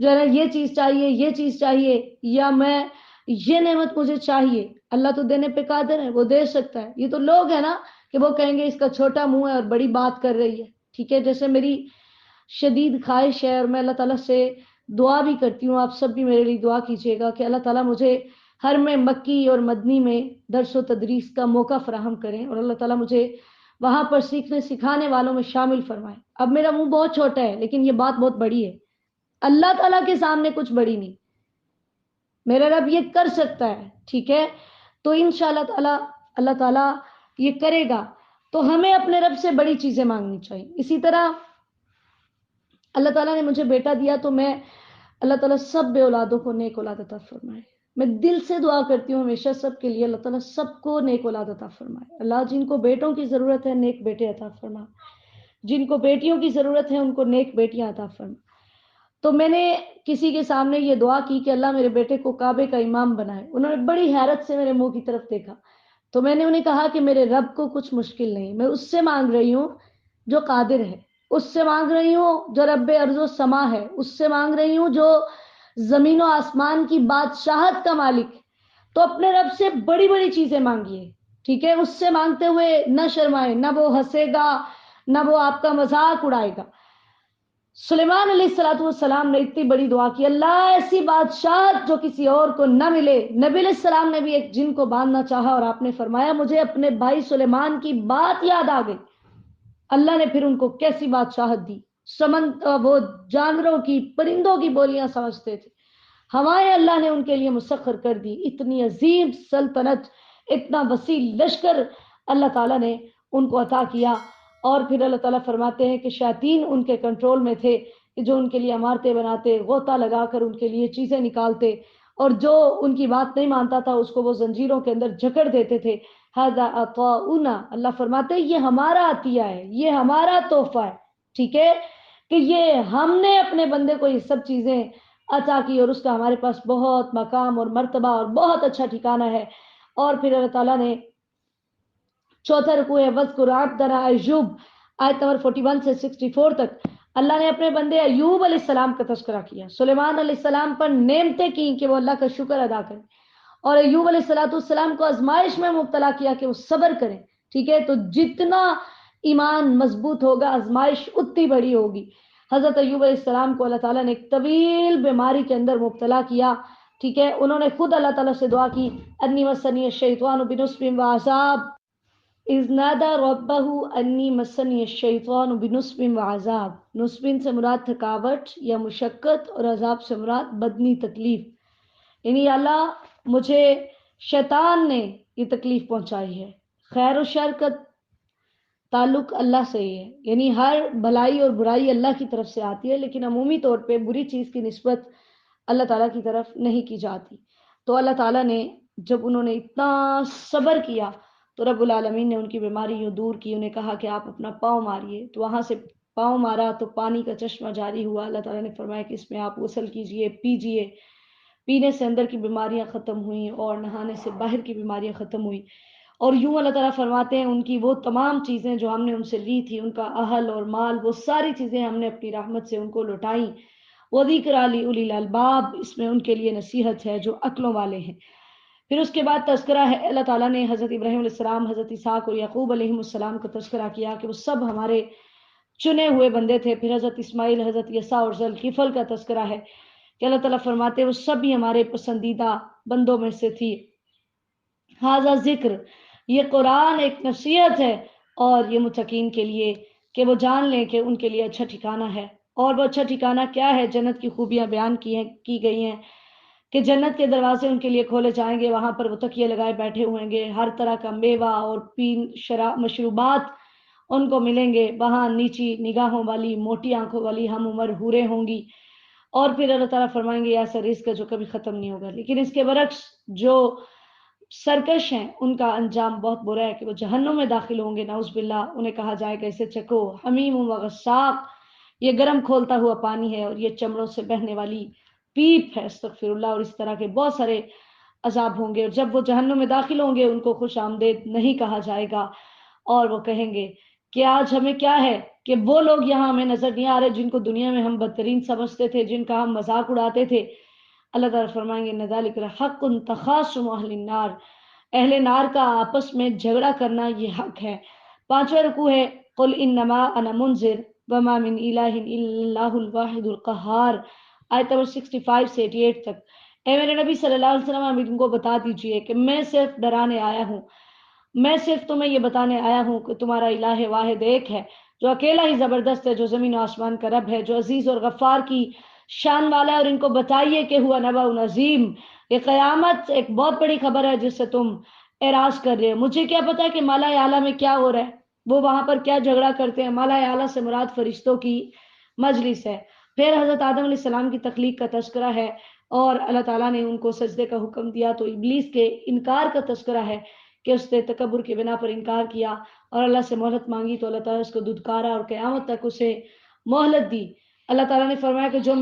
جو ہے نا یہ چیز چاہیے، یہ چیز چاہیے، یا میں یہ نعمت مجھے چاہیے، اللہ تو دینے پہ قادر ہے، وہ دے سکتا ہے. یہ تو لوگ ہیں نا کہ وہ کہیں گے اس کا چھوٹا منہ ہے اور بڑی بات کر رہی ہے. ٹھیک ہے، جیسے میری شدید خواہش ہے اور میں اللہ تعالیٰ سے دعا بھی کرتی ہوں، آپ سب بھی میرے لیے دعا کیجیے گا کہ اللہ تعالیٰ مجھے ہر میں مکی اور مدنی میں درس و تدریس کا موقع فراہم کریں اور اللہ تعالیٰ مجھے وہاں پر سیکھنے سکھانے والوں میں شامل فرمائیں. اب میرا منہ بہت چھوٹا ہے لیکن یہ بات بہت بڑی ہے، اللہ تعالیٰ کے سامنے کچھ بڑی نہیں، میرا رب یہ کر سکتا ہے. ٹھیک ہے، تو انشاءاللہ تعالیٰ اللہ تعالیٰ یہ کرے گا. تو ہمیں اپنے رب سے بڑی چیزیں مانگنی چاہیے. اسی طرح اللہ تعالیٰ نے مجھے بیٹا دیا تو میں اللہ تعالیٰ سب بے اولادوں کو نیک اولاد عطا فرمائے. میں دل سے دعا کرتی ہوں ہمیشہ سب کے لیے، اللہ تعالیٰ سب کو نیک اولاد عطا فرمائے. اللہ جن کو بیٹوں کی ضرورت ہے نیک بیٹے عطا فرما، جن کو بیٹیوں کی ضرورت ہے ان کو نیک بیٹیاں عطا فرما. تو میں نے کسی کے سامنے یہ دعا کی کہ اللہ میرے بیٹے کو کعبے کا امام بنائے. انہوں نے بڑی حیرت سے میرے منہ کی طرف دیکھا. تو میں نے انہیں کہا کہ میرے رب کو کچھ مشکل نہیں، میں اس سے مانگ رہی ہوں جو قادر ہے، اس سے مانگ رہی ہوں جو رب ارض و سما ہے، اس سے مانگ رہی ہوں جو زمین و آسمان کی بادشاہت کا مالک، تو اپنے رب سے بڑی بڑی چیزیں مانگیے، ٹھیک ہے؟ اس سے مانگتے ہوئے نہ شرمائے، نہ وہ ہنسے گا، نہ وہ آپ کا مذاق اڑائے گا۔ سلیمان علیہ الصلوۃ والسلام نے اتنی بڑی دعا کی، اللہ ایسی بادشاہت جو کسی اور کو نہ ملے۔ نبی علیہ السلام نے بھی ایک جن کو باندھنا چاہا اور آپ نے فرمایا مجھے اپنے بھائی سلیمان کی بات یاد آ گئی۔ اللہ نے پھر ان کو کیسی بادشاہت دی، وہ جانوروں کی، پرندوں کی بولیاں سمجھتے تھے، ہوائیں اللہ نے ان کے لیے مسخر کر دی، اتنی عظیم سلطنت، اتنا وسیع لشکر اللہ تعالیٰ نے ان کو عطا کیا۔ اور پھر اللہ تعالیٰ فرماتے ہیں کہ شیاطین ان کے کنٹرول میں تھے، کہ جو ان کے لیے عمارتیں بناتے، غوطہ لگا کر ان کے لیے چیزیں نکالتے، اور جو ان کی بات نہیں مانتا تھا اس کو وہ زنجیروں کے اندر جکڑ دیتے تھے۔ ھذا عطاؤنا، اللہ فرماتے ہیں یہ ہمارا عطیہ ہے، یہ ہمارا تحفہ ہے، ٹھیک ہے؟ کہ یہ ہم نے اپنے بندے کو یہ سب چیزیں عطا کی، اور اس کا ہمارے پاس بہت مقام اور مرتبہ اور بہت اچھا ٹھکانہ ہے۔ اور پھر اللہ تعالیٰ نے چوتھا رکوع ہے وَاذْكُرْ عَبْدَنَا ایوب، آیت نمبر 41 سے 64 تک اللہ نے اپنے بندے ایوب علیہ السلام کا تذکرہ کیا، سلیمان علیہ السلام پر نعمتیں کی کہ وہ اللہ کا شکر ادا کریں، اور ایوب علیہ السلام کو آزمائش میں مبتلا کیا کہ وہ صبر کریں، ٹھیک ہے؟ تو جتنا ایمان مضبوط ہوگا آزمائش اتنی بڑی ہوگی۔ حضرت ایوب علیہ السلام کو اللہ تعالیٰ نے ایک طویل بیماری کے اندر مبتلا کیا، ٹھیک ہے؟ انہوں نے خود اللہ تعالیٰ سے دعا کی، انی مسنی الشیطان بنصب وعذاب اذ نادى ربه انی مسنی الشیطان بنصب وعذاب۔ نصب سے مراد تھکاوٹ یا مشقت، اور عذاب سے مراد بدنی تکلیف، یعنی اللہ مجھے شیطان نے یہ تکلیف پہنچائی ہے۔ خیر و شر کا تعلق اللہ سے ہی ہے، یعنی ہر بھلائی اور برائی اللہ کی طرف سے آتی ہے، لیکن عمومی طور پہ بری چیز کی نسبت اللہ تعالیٰ کی طرف نہیں کی جاتی۔ تو اللہ تعالیٰ نے جب انہوں نے اتنا صبر کیا تو رب العالمین نے ان کی بیماری یوں دور کی، انہیں کہا کہ آپ اپنا پاؤں ماریے، تو وہاں سے پاؤں مارا تو پانی کا چشمہ جاری ہوا۔ اللہ تعالیٰ نے فرمایا کہ اس میں آپ غسل کیجئے، پیجئے، پینے سے اندر کی بیماریاں ختم ہوئیں اور نہانے سے باہر کی بیماریاں ختم ہوئیں۔ اور یوں اللہ تعالیٰ فرماتے ہیں ان کی وہ تمام چیزیں جو ہم نے ان سے لی تھی، ان کا اہل اور مال، وہ ساری چیزیں ہم نے اپنی رحمت سے ان کو لوٹائیں۔ وَذِكْرَىٰ لِأُولِي الْأَلْبَابِ، اس میں ان کے لیے نصیحت ہے جو عقلوں والے ہیں۔ پھر اس کے بعد تذکرہ ہے، اللہ تعالیٰ نے حضرت ابراہیم علیہ السلام، حضرت اسحاق اور یعقوب علیہ السلام کا تذکرہ کیا کہ وہ سب ہمارے چنے ہوئے بندے تھے۔ پھر حضرت اسماعیل، حضرت یسع اور ذوالکفل کا تذکرہ ہے کہ اللہ تعالیٰ فرماتے ہیں وہ سب بھی ہمارے پسندیدہ بندوں میں سے تھی۔ ھذا ذکر، یہ قرآن ایک نصیحت ہے، اور یہ متقین کے لیے کہ وہ جان لیں کہ ان کے لیے اچھا ٹھکانہ ہے۔ اور وہ اچھا ٹھکانہ کیا ہے؟ جنت کی خوبیاں بیان کی گئی ہیں کہ جنت کے دروازے ان کے لیے کھولے جائیں گے، وہاں پر وہ تکیے لگائے بیٹھے ہوئیں گے، ہر طرح کا میوہ اور مشروبات ان کو ملیں گے، وہاں نیچی نگاہوں والی، موٹی آنکھوں والی ہم عمر حوریں ہوں گی۔ اور پھر اللہ تعالیٰ فرمائیں گے ایسا رزق ہے جو کبھی ختم نہیں ہوگا۔ لیکن اس کے برعکس جو سرکش ہیں ان کا انجام بہت برا ہے کہ وہ جہنم میں داخل ہوں گے، نعوذ باللہ۔ انہیں کہا جائے گا اسے چکھو، حمیم و غساق، یہ گرم کھولتا ہوا پانی ہے اور یہ چمڑوں سے بہنے والی پیپ ہے، استغفر اللہ۔ اور اس طرح کے بہت سارے عذاب ہوں گے، اور جب وہ جہنم میں داخل ہوں گے ان کو خوش آمدید نہیں کہا جائے گا، اور وہ کہیں گے کہ آج ہمیں کیا ہے کہ وہ لوگ یہاں ہمیں نظر نہیں آ رہے جن کو دنیا میں ہم بدترین سمجھتے تھے، جن کا ہم مذاق اڑاتے تھے۔ اللہ تعالیٰ فرمائیں گے ذالک حق تخاصم اہل النار، اہل نار کا آپس میں جھگڑا کرنا یہ حق ہے۔ پانچواں رکوع ہے قل انما انا منذر وما من الہ الا اللہ الواحد القہار، آیت نمبر 65 سے 88 تک۔ اے میرے نبی صلی اللہ علیہ وسلم، ان کو بتا دیجئے کہ میں صرف ڈرانے آیا ہوں، میں صرف تمہیں یہ بتانے آیا ہوں کہ تمہارا الہ واحد ایک ہے، جو اکیلا ہی زبردست ہے، جو زمین و آسمان کا رب ہے، جو عزیز اور غفار کی شان والا ہے۔ اور ان کو بتائیے کہ ہوا نبأ عظیم، یہ قیامت ایک بہت بڑی خبر ہے جس سے تم اعراض کر رہے ہو۔ مجھے کیا پتا کہ مالا اعلیٰ میں کیا ہو رہا ہے، وہ وہاں پر کیا جھگڑا کرتے ہیں۔ مالا اعلیٰ سے مراد فرشتوں کی مجلس ہے۔ پھر حضرت آدم علیہ السلام کی تخلیق کا تذکرہ ہے، اور اللہ تعالیٰ نے ان کو سجدے کا حکم دیا تو ابلیس کے انکار کا تذکرہ ہے کہ اس نے تکبر کی بنا پر انکار کیا اور اللہ سے مہلت مانگی تو اللہ تعالیٰ اس کو دھتکارا اور قیامت تک اسے مہلت دی۔ اللہ تعالیٰ نے فرمایا کہ جو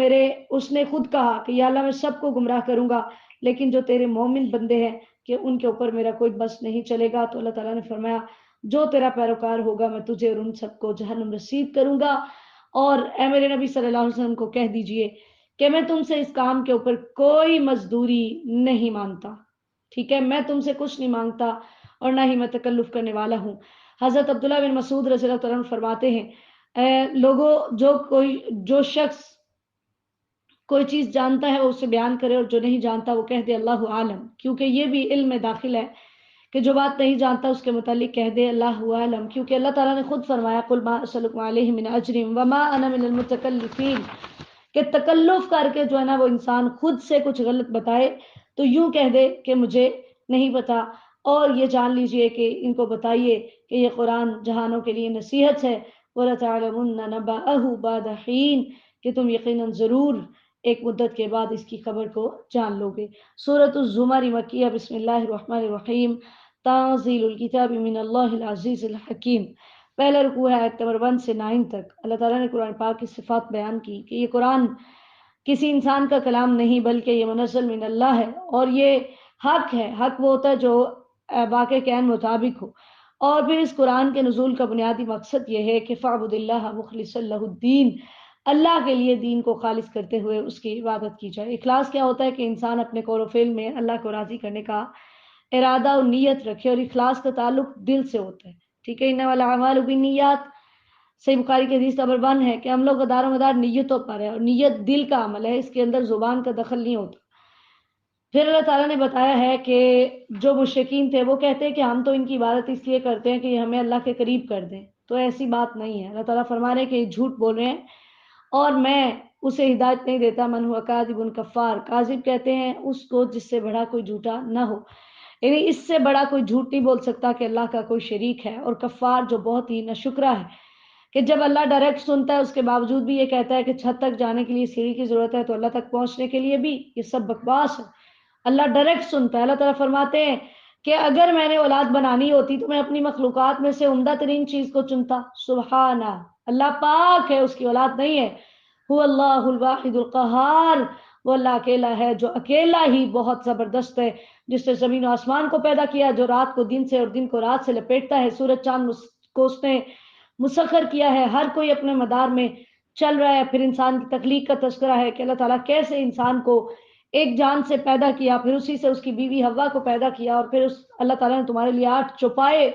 اس نے خود کہا کہ یا اللہ میں سب کو گمراہ کروں گا، لیکن جو تیرے مومن بندے ہیں کہ ان کے اوپر میرا کوئی بس نہیں چلے گا، تو اللہ تعالیٰ نے فرمایا جو تیرا پیروکار ہوگا میں تجھے اور ان سب کو جہنم رسید کروں گا۔ اور اے میرے نبی صلی اللہ علیہ وسلم کو کہہ دیجئے کہ میں تم سے اس کام کے اوپر کوئی مزدوری نہیں مانگتا، ٹھیک ہے، میں تم سے کچھ نہیں مانگتا اور نہ ہی میں تکلف کرنے والا ہوں۔ حضرت عبداللہ بن مسعود رضی اللہ عنہ فرماتے ہیں، اے لوگوں، جو شخص کوئی چیز جانتا ہے وہ اسے بیان کرے، اور جو نہیں جانتا وہ کہہ دے اللہ عالم، کیونکہ یہ بھی علم میں داخل ہے کہ جو بات نہیں جانتا اس کے متعلق کہہ دے اللہ عالم، کیونکہ اللہ تعالیٰ نے خود فرمایا قل ما اسألکم علیہ من اجر وما انا من المتکلفین، کہ تکلف کر کے جو ہے نا وہ انسان خود سے کچھ غلط بتائے تو یوں کہہ دے کہ مجھے نہیں پتا، اور یہ جان لیجئے کہ ان کو بتائیے کہ یہ قرآن جہانوں کے لیے نصیحت ہے، وَلَتَعْلَمُنَّ نَبَأَهُ بَعْدَ حِينٍ، کہ تم یقیناً ضرور ایک مدت کے بعد اس کی خبر کو جان لو گے۔ سورۃ الزمر مکیہ، بسم اللہ الرحمن الرحیم، تنزیل الکتاب من اللہ العزیز الحکیم۔ پہلا رکوع ہے آیت نمبر 1 سے 9 تک۔ اللہ تعالیٰ نے قرآن پاک کی صفات بیان کی کہ یہ قرآن کسی انسان کا کلام نہیں بلکہ یہ منزل من اللہ ہے، اور یہ حق ہے۔ حق وہ ہوتا ہے جو واقع کے عین مطابق ہو۔ اور پھر اس قرآن کے نزول کا بنیادی مقصد یہ ہے کہ فَاعْبُدِ اللَّهَ مُخْلِصًا لَهُ الدِّينَ، اللہ کے لیے دین کو خالص کرتے ہوئے اس کی عبادت کی جائے۔ اخلاص کیا ہوتا ہے کہ انسان اپنے قول و فعل میں اللہ کو راضی کرنے کا ارادہ اور نیت رکھے، اور اخلاص کا تعلق دل سے ہوتا ہے، ٹھیک ہے۔ انما الاعمال بالنیات، صحیح بخاری کی حدیث نمبر 1 ہے کہ ہم لوگ دار و مدار نیتوں پر ہے، اور نیت دل کا عمل ہے، اس کے اندر زبان کا دخل نہیں ہوتا۔ پھر اللہ تعالیٰ نے بتایا ہے کہ جو مشرکین تھے وہ کہتے ہیں کہ ہم تو ان کی عبادت اس لیے کرتے ہیں کہ یہ ہمیں اللہ کے قریب کر دیں، تو ایسی بات نہیں ہے۔ اللہ تعالیٰ فرما رہے ہیں کہ یہ جھوٹ بول رہے ہیں اور میں اسے ہدایت نہیں دیتا۔ من ہوا کاذب کفار، کاذب کہتے ہیں اس کو جس سے بڑا کوئی جھوٹا نہ ہو، یعنی اس سے بڑا کوئی جھوٹ نہیں بول سکتا کہ اللہ کا کوئی شریک ہے، اور کفار جو بہت ہی ناشکرا ہے کہ جب اللہ ڈائریکٹ سنتا ہے اس کے باوجود بھی یہ کہتا ہے کہ چھت تک جانے کے لیے سیڑھی کی ضرورت ہے، تو اللہ تک پہنچنے کے لیے بھی یہ سب بکواس ہے۔ اللہ ڈائریکٹ سنتا ہے۔ اللہ تعالیٰ فرماتے ہیں کہ اگر میں نے اولاد بنانی ہوتی تو میں اپنی مخلوقات میں سے عمدہ ترین چیز کو چنتا۔ سبحانہ، اللہ پاک ہے، اس کی اولاد نہیں ہے۔ هو اللہ الواحد القہار، وہ اللہ اکیلا ہے جو اکیلا ہی بہت زبردست ہے، جس نے زمین و آسمان کو پیدا کیا، جو رات کو دن سے اور دن کو رات سے لپیٹتا ہے، سورج چاند کو اس نے مسخر کیا ہے، ہر کوئی اپنے مدار میں چل رہا ہے۔ پھر انسان کی تخلیق کا تذکرہ ہے کہ اللہ تعالیٰ کیسے انسان کو ایک جان سے پیدا کیا، پھر اسی سے اس کی بیوی حوا کو پیدا کیا، اور پھر اللہ تعالیٰ نے تمہارے لیے 8 چوپائے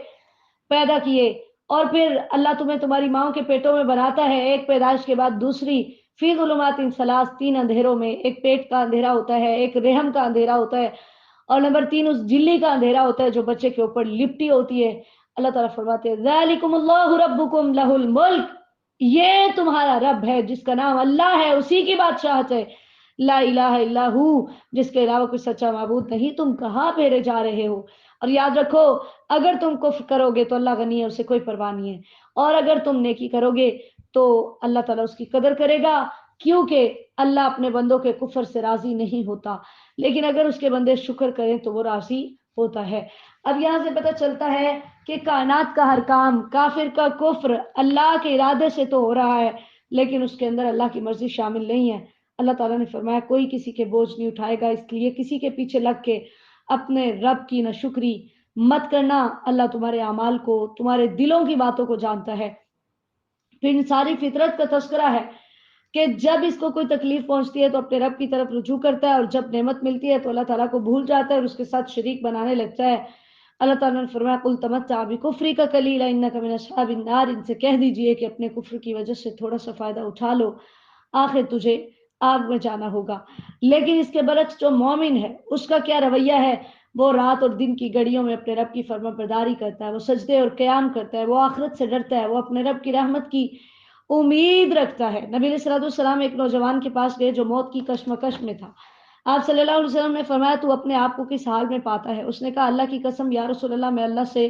پیدا کیے، اور پھر اللہ تمہیں تمہاری ماں کے پیٹوں میں بناتا ہے، ایک پیدائش کے بعد دوسری، فی ظلمات ثلاث، 3 اندھیروں میں، ایک پیٹ کا اندھیرا ہوتا ہے، ایک رحم کا اندھیرا ہوتا ہے، اور نمبر 3 اس جلی کا اندھیرا ہوتا ہے جو بچے کے اوپر لپٹی ہوتی ہے۔ اللہ تعالیٰ فرماتے ہیں ذالکم اللہ ربکم لہ الملک، یہ تمہارا رب ہے جس کا نام اللہ ہے، اسی کی بادشاہت ہے، لا الہ الا ہو، جس کے علاوہ کوئی سچا معبود نہیں، تم کہاں پھیرے جا رہے ہو؟ اور یاد رکھو اگر تم کفر کرو گے تو اللہ غنی ہے، اسے کوئی پرواہ نہیں ہے، اور اگر تم نیکی کرو گے تو اللہ تعالیٰ اس کی قدر کرے گا، کیونکہ اللہ اپنے بندوں کے کفر سے راضی نہیں ہوتا، لیکن اگر اس کے بندے شکر کریں تو وہ راضی ہوتا ہے۔ اب یہاں سے پتہ چلتا ہے کہ کائنات کا ہر کام، کافر کا کفر اللہ کے ارادے سے تو ہو رہا ہے، لیکن اس کے اندر اللہ کی مرضی شامل نہیں ہے۔ اللہ تعالیٰ نے فرمایا کوئی کسی کے بوجھ نہیں اٹھائے گا، اس لیے کسی کے پیچھے لگ کے اپنے رب کی ناشکری مت کرنا۔ اللہ تمہارے اعمال کو، تمہارے دلوں کی باتوں کو جانتا ہے۔ پھر ساری فطرت کا تذکرہ ہے کہ جب اس کو کوئی تکلیف پہنچتی ہے تو اپنے رب کی طرف رجوع کرتا ہے، اور جب نعمت ملتی ہے تو اللہ تعالیٰ کو بھول جاتا ہے اور اس کے ساتھ شریک بنانے لگتا ہے۔ اللہ تعالیٰ نے فرمایا قل تمتع بکفرک قلیلا انک من اصحاب النار، ان سے کہہ دیجئے کہ اپنے کفر کی وجہ سے تھوڑا سا فائدہ اٹھا لو، آخر تجھے آگ میں جانا ہوگا۔ لیکن اس کے برعکس جو مومن ہے اس کا کیا رویہ ہے؟ وہ رات اور دن کی گھڑیوں میں اپنے رب کی فرما برداری کرتا ہے، وہ سجدے اور قیام کرتا ہے، وہ آخرت سے ڈرتا ہے، وہ اپنے رب کی رحمت کی امید رکھتا ہے۔ نبی علیہ الصلوۃ والسلام ایک نوجوان کے پاس گئے جو موت کی کشمکش میں تھا۔ آپ صلی اللہ علیہ وسلم نے فرمایا تو اپنے آپ کو کس حال میں پاتا ہے؟ اس نے کہا اللہ کی قسم یا رسول اللہ، میں اللہ سے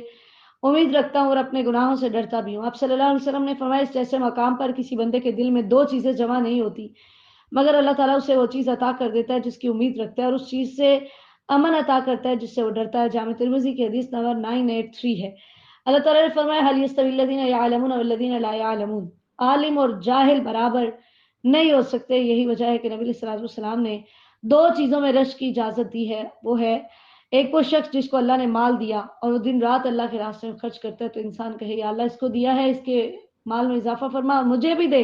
امید رکھتا ہوں اور اپنے گناہوں سے ڈرتا بھی ہوں۔ آپ صلی اللہ علیہ وسلم نے فرمایا اس جیسے مقام پر کسی بندے کے دل میں 2 چیزیں جمع نہیں ہوتی مگر اللہ تعالیٰ اسے وہ چیز عطا کر دیتا ہے جس کی امید رکھتا ہے، اور اس چیز سے امن عطا کرتا ہے جس سے وہ ڈرتا ہے۔ جامع ترمذی کی حدیث نمبر 983 ہے۔ اللہ تعالیٰ نے فرمایا هل يستوي الذين يعلمون والذين لا يعلمون، عالم اور جاہل برابر نہیں ہو سکتے۔ یہی وجہ ہے کہ نبی علیہ الصلوۃ والسلام نے 2 چیزوں میں رشک کی اجازت دی ہے، وہ ہے ایک وہ شخص جس کو اللہ نے مال دیا اور وہ دن رات اللہ کے راستے میں خرچ کرتا ہے، تو انسان کہے یا اللہ اس کو دیا ہے، اس کے مال میں اضافہ فرما، مجھے بھی دے۔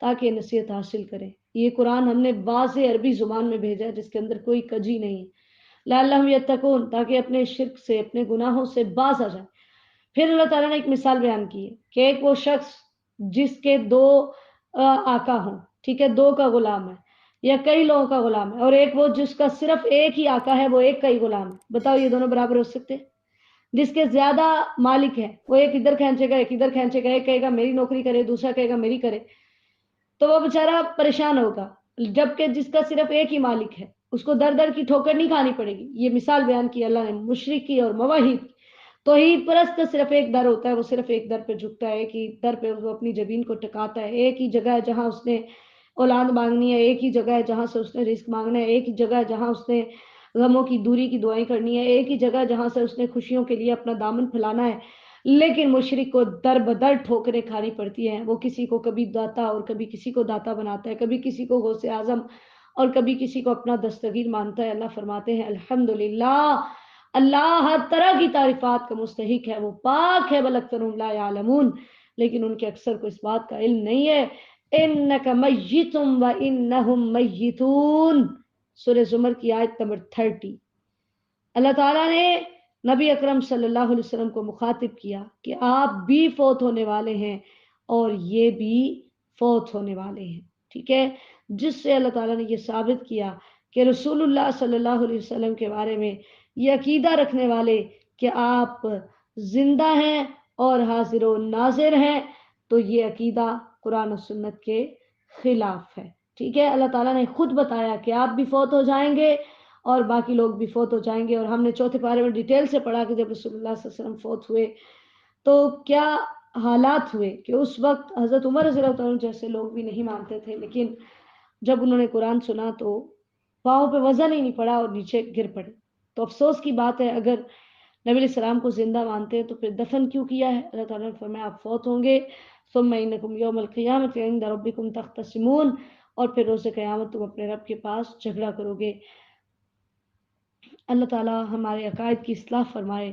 تاکہ نصیحت حاصل کریں۔ یہ قرآن ہم نے واضح عربی زبان میں بھیجا ہے جس کے اندر کوئی کجی نہیں ہے، لعلہم یتقون، تاکہ اپنے شرک سے، اپنے گناہوں سے باز آ جائیں۔ پھر اللہ تعالیٰ نے ایک مثال بیان کی ہے کہ ایک وہ شخص جس کے دو آقا ہوں، ٹھیک ہے، دو کا غلام ہے یا کئی لوگوں کا غلام ہے، اور ایک وہ جس کا صرف ایک ہی آقا ہے، وہ ایک کا ہی غلام ہے۔ بتاؤ یہ دونوں برابر ہو سکتے؟ جس کے زیادہ مالک ہے وہ ایک ادھر کھینچے گا، ایک ادھر کھینچے گا، ایک کہے گا میری نوکری کرے، دوسرا کہے گا میری کرے، تو وہ بیچارہ پریشان ہوگا۔ جبکہ جس کا صرف ایک ہی مالک ہے اس کو در در کی ٹھوکر نہیں کھانی پڑے گی۔ یہ مثال بیان کی اللہ نے مشرک کی اور موحد۔ توحید پرست کا صرف ایک در ہوتا ہے، وہ صرف ایک در پہ جھکتا ہے، ایک ہی در پہ وہ اپنی جبین کو ٹکاتا ہے، ایک ہی جگہ ہے جہاں اس نے اولاد مانگنی ہے، ایک ہی جگہ ہے جہاں سے اس نے رزق مانگنا ہے، ایک ہی جگہ ہے جہاں اس نے غموں کی دوری کی دعائیں کرنی ہے، ایک ہی جگہ جہاں سے اس نے خوشیوں کے لیے اپنا دامن پھیلانا ہے۔ لیکن مشرک کو در بدر ٹھوکریں کھانی پڑتی ہیں۔ وہ کسی کو کبھی داتا اور کبھی کسی کو داتا بناتا ہے، کبھی کسی کو غوث اعظم اور کبھی کسی کو اپنا دستگیر مانتا ہے۔ اللہ فرماتے ہیں الحمدللہ، اللہ ہر طرح کی تعریفات کا مستحق ہے، وہ پاک ہے، بل اکثرهم لا یعلمون، لیکن ان کے اکثر کو اس بات کا علم نہیں ہے۔ انک میت وانہم میتون، سورہ زمر کی آیت نمبر 30۔ اللہ تعالیٰ نے نبی اکرم صلی اللہ علیہ وسلم کو مخاطب کیا کہ آپ بھی فوت ہونے والے ہیں اور یہ بھی فوت ہونے والے ہیں، ٹھیک ہے، جس سے اللہ تعالیٰ نے یہ ثابت کیا کہ رسول اللہ صلی اللہ علیہ وسلم کے بارے میں یہ عقیدہ رکھنے والے کہ آپ زندہ ہیں اور حاضر و ناظر ہیں، تو یہ عقیدہ قرآن و سنت کے خلاف ہے، ٹھیک ہے۔ اللہ تعالیٰ نے خود بتایا کہ آپ بھی فوت ہو جائیں گے اور باقی لوگ بھی فوت ہو جائیں گے، اور ہم نے چوتھے پارے میں ڈیٹیل سے پڑھا کہ جب رسول اللہ صلی اللہ علیہ وسلم فوت ہوئے تو کیا حالات ہوئے، کہ اس وقت حضرت عمر رضی اللہ عنہ جیسے لوگ بھی نہیں مانتے تھے، لیکن جب انہوں نے قرآن سنا تو پاؤں پہ وزن ہی نہیں پڑا اور نیچے گر پڑے۔ تو افسوس کی بات ہے، اگر نبی علیہ السلام کو زندہ مانتے ہیں تو پھر دفن کیوں کیا ہے؟ اللہ تعالیٰ نے فرمایا آپ فوت ہوں گے، ثم انکم یوم القیامۃ عند ربکم تختصمون، اور پھر روز قیامت تم اپنے رب کے پاس جھگڑا کرو گے۔ اللہ تعالیٰ ہمارے عقائد کی اصلاح فرمائے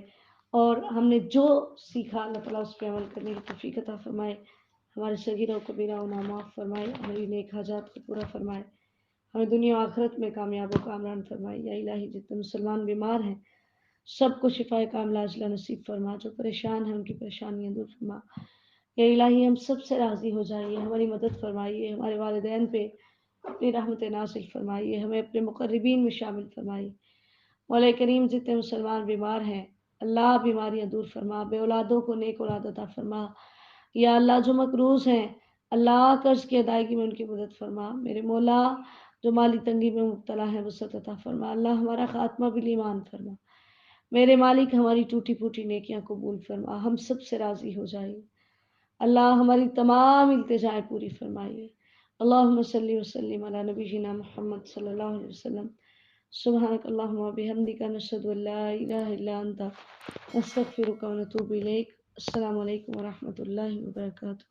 اور ہم نے جو سیکھا اللہ تعالیٰ اس پہ عمل کرنے کی توفیق عطا فرمائے، ہمارے صغیرہ و کبیرہ گناہ معاف فرمائے، ہماری نیک حاجات کو پورا فرمائے، ہمیں دنیا و آخرت میں کامیاب و کامران فرمائے۔ یا الہی جتنے مسلمان بیمار ہیں سب کو شفا کاملہ عاجلہ نصیب فرما، جو پریشان ہیں ان کی پریشانیاں دور فرما۔ یا الہی ہم سب سے راضی ہو جائیے، ہماری مدد فرمائیے، ہمارے والدین پہ اپنی رحمت نازل فرمائیے، ہمیں اپنے مقربین میں شامل فرمائیے۔ مولا کریم جتنے مسلمان بیمار ہیں اللہ بیماریاں دور فرما، بے اولادوں کو نیک اولاد عطا فرما۔ یا اللہ جو مقروض ہیں اللہ قرض کی ادائیگی میں ان کی مدد فرما۔ میرے مولا جو مالی تنگی میں مبتلا ہے وسعت عطا فرما، اللہ ہمارا خاتمہ بالایمان فرما۔ میرے مالک ہماری ٹوٹی پھوٹی نیکیاں قبول فرما، ہم سب سے راضی ہو جائیے، اللہ ہماری تمام التجائیں پوری فرمائیے۔ اللہم صلی وسلم علی نبینا محمد صلی اللہ علیہ وسلم۔ سبحانک اللہم وبحمدک، نشہد ان لا الہ الا انت، نستغفرک ونتوب الیک۔ السلام علیکم ورحمۃ اللہ وبرکاتہ۔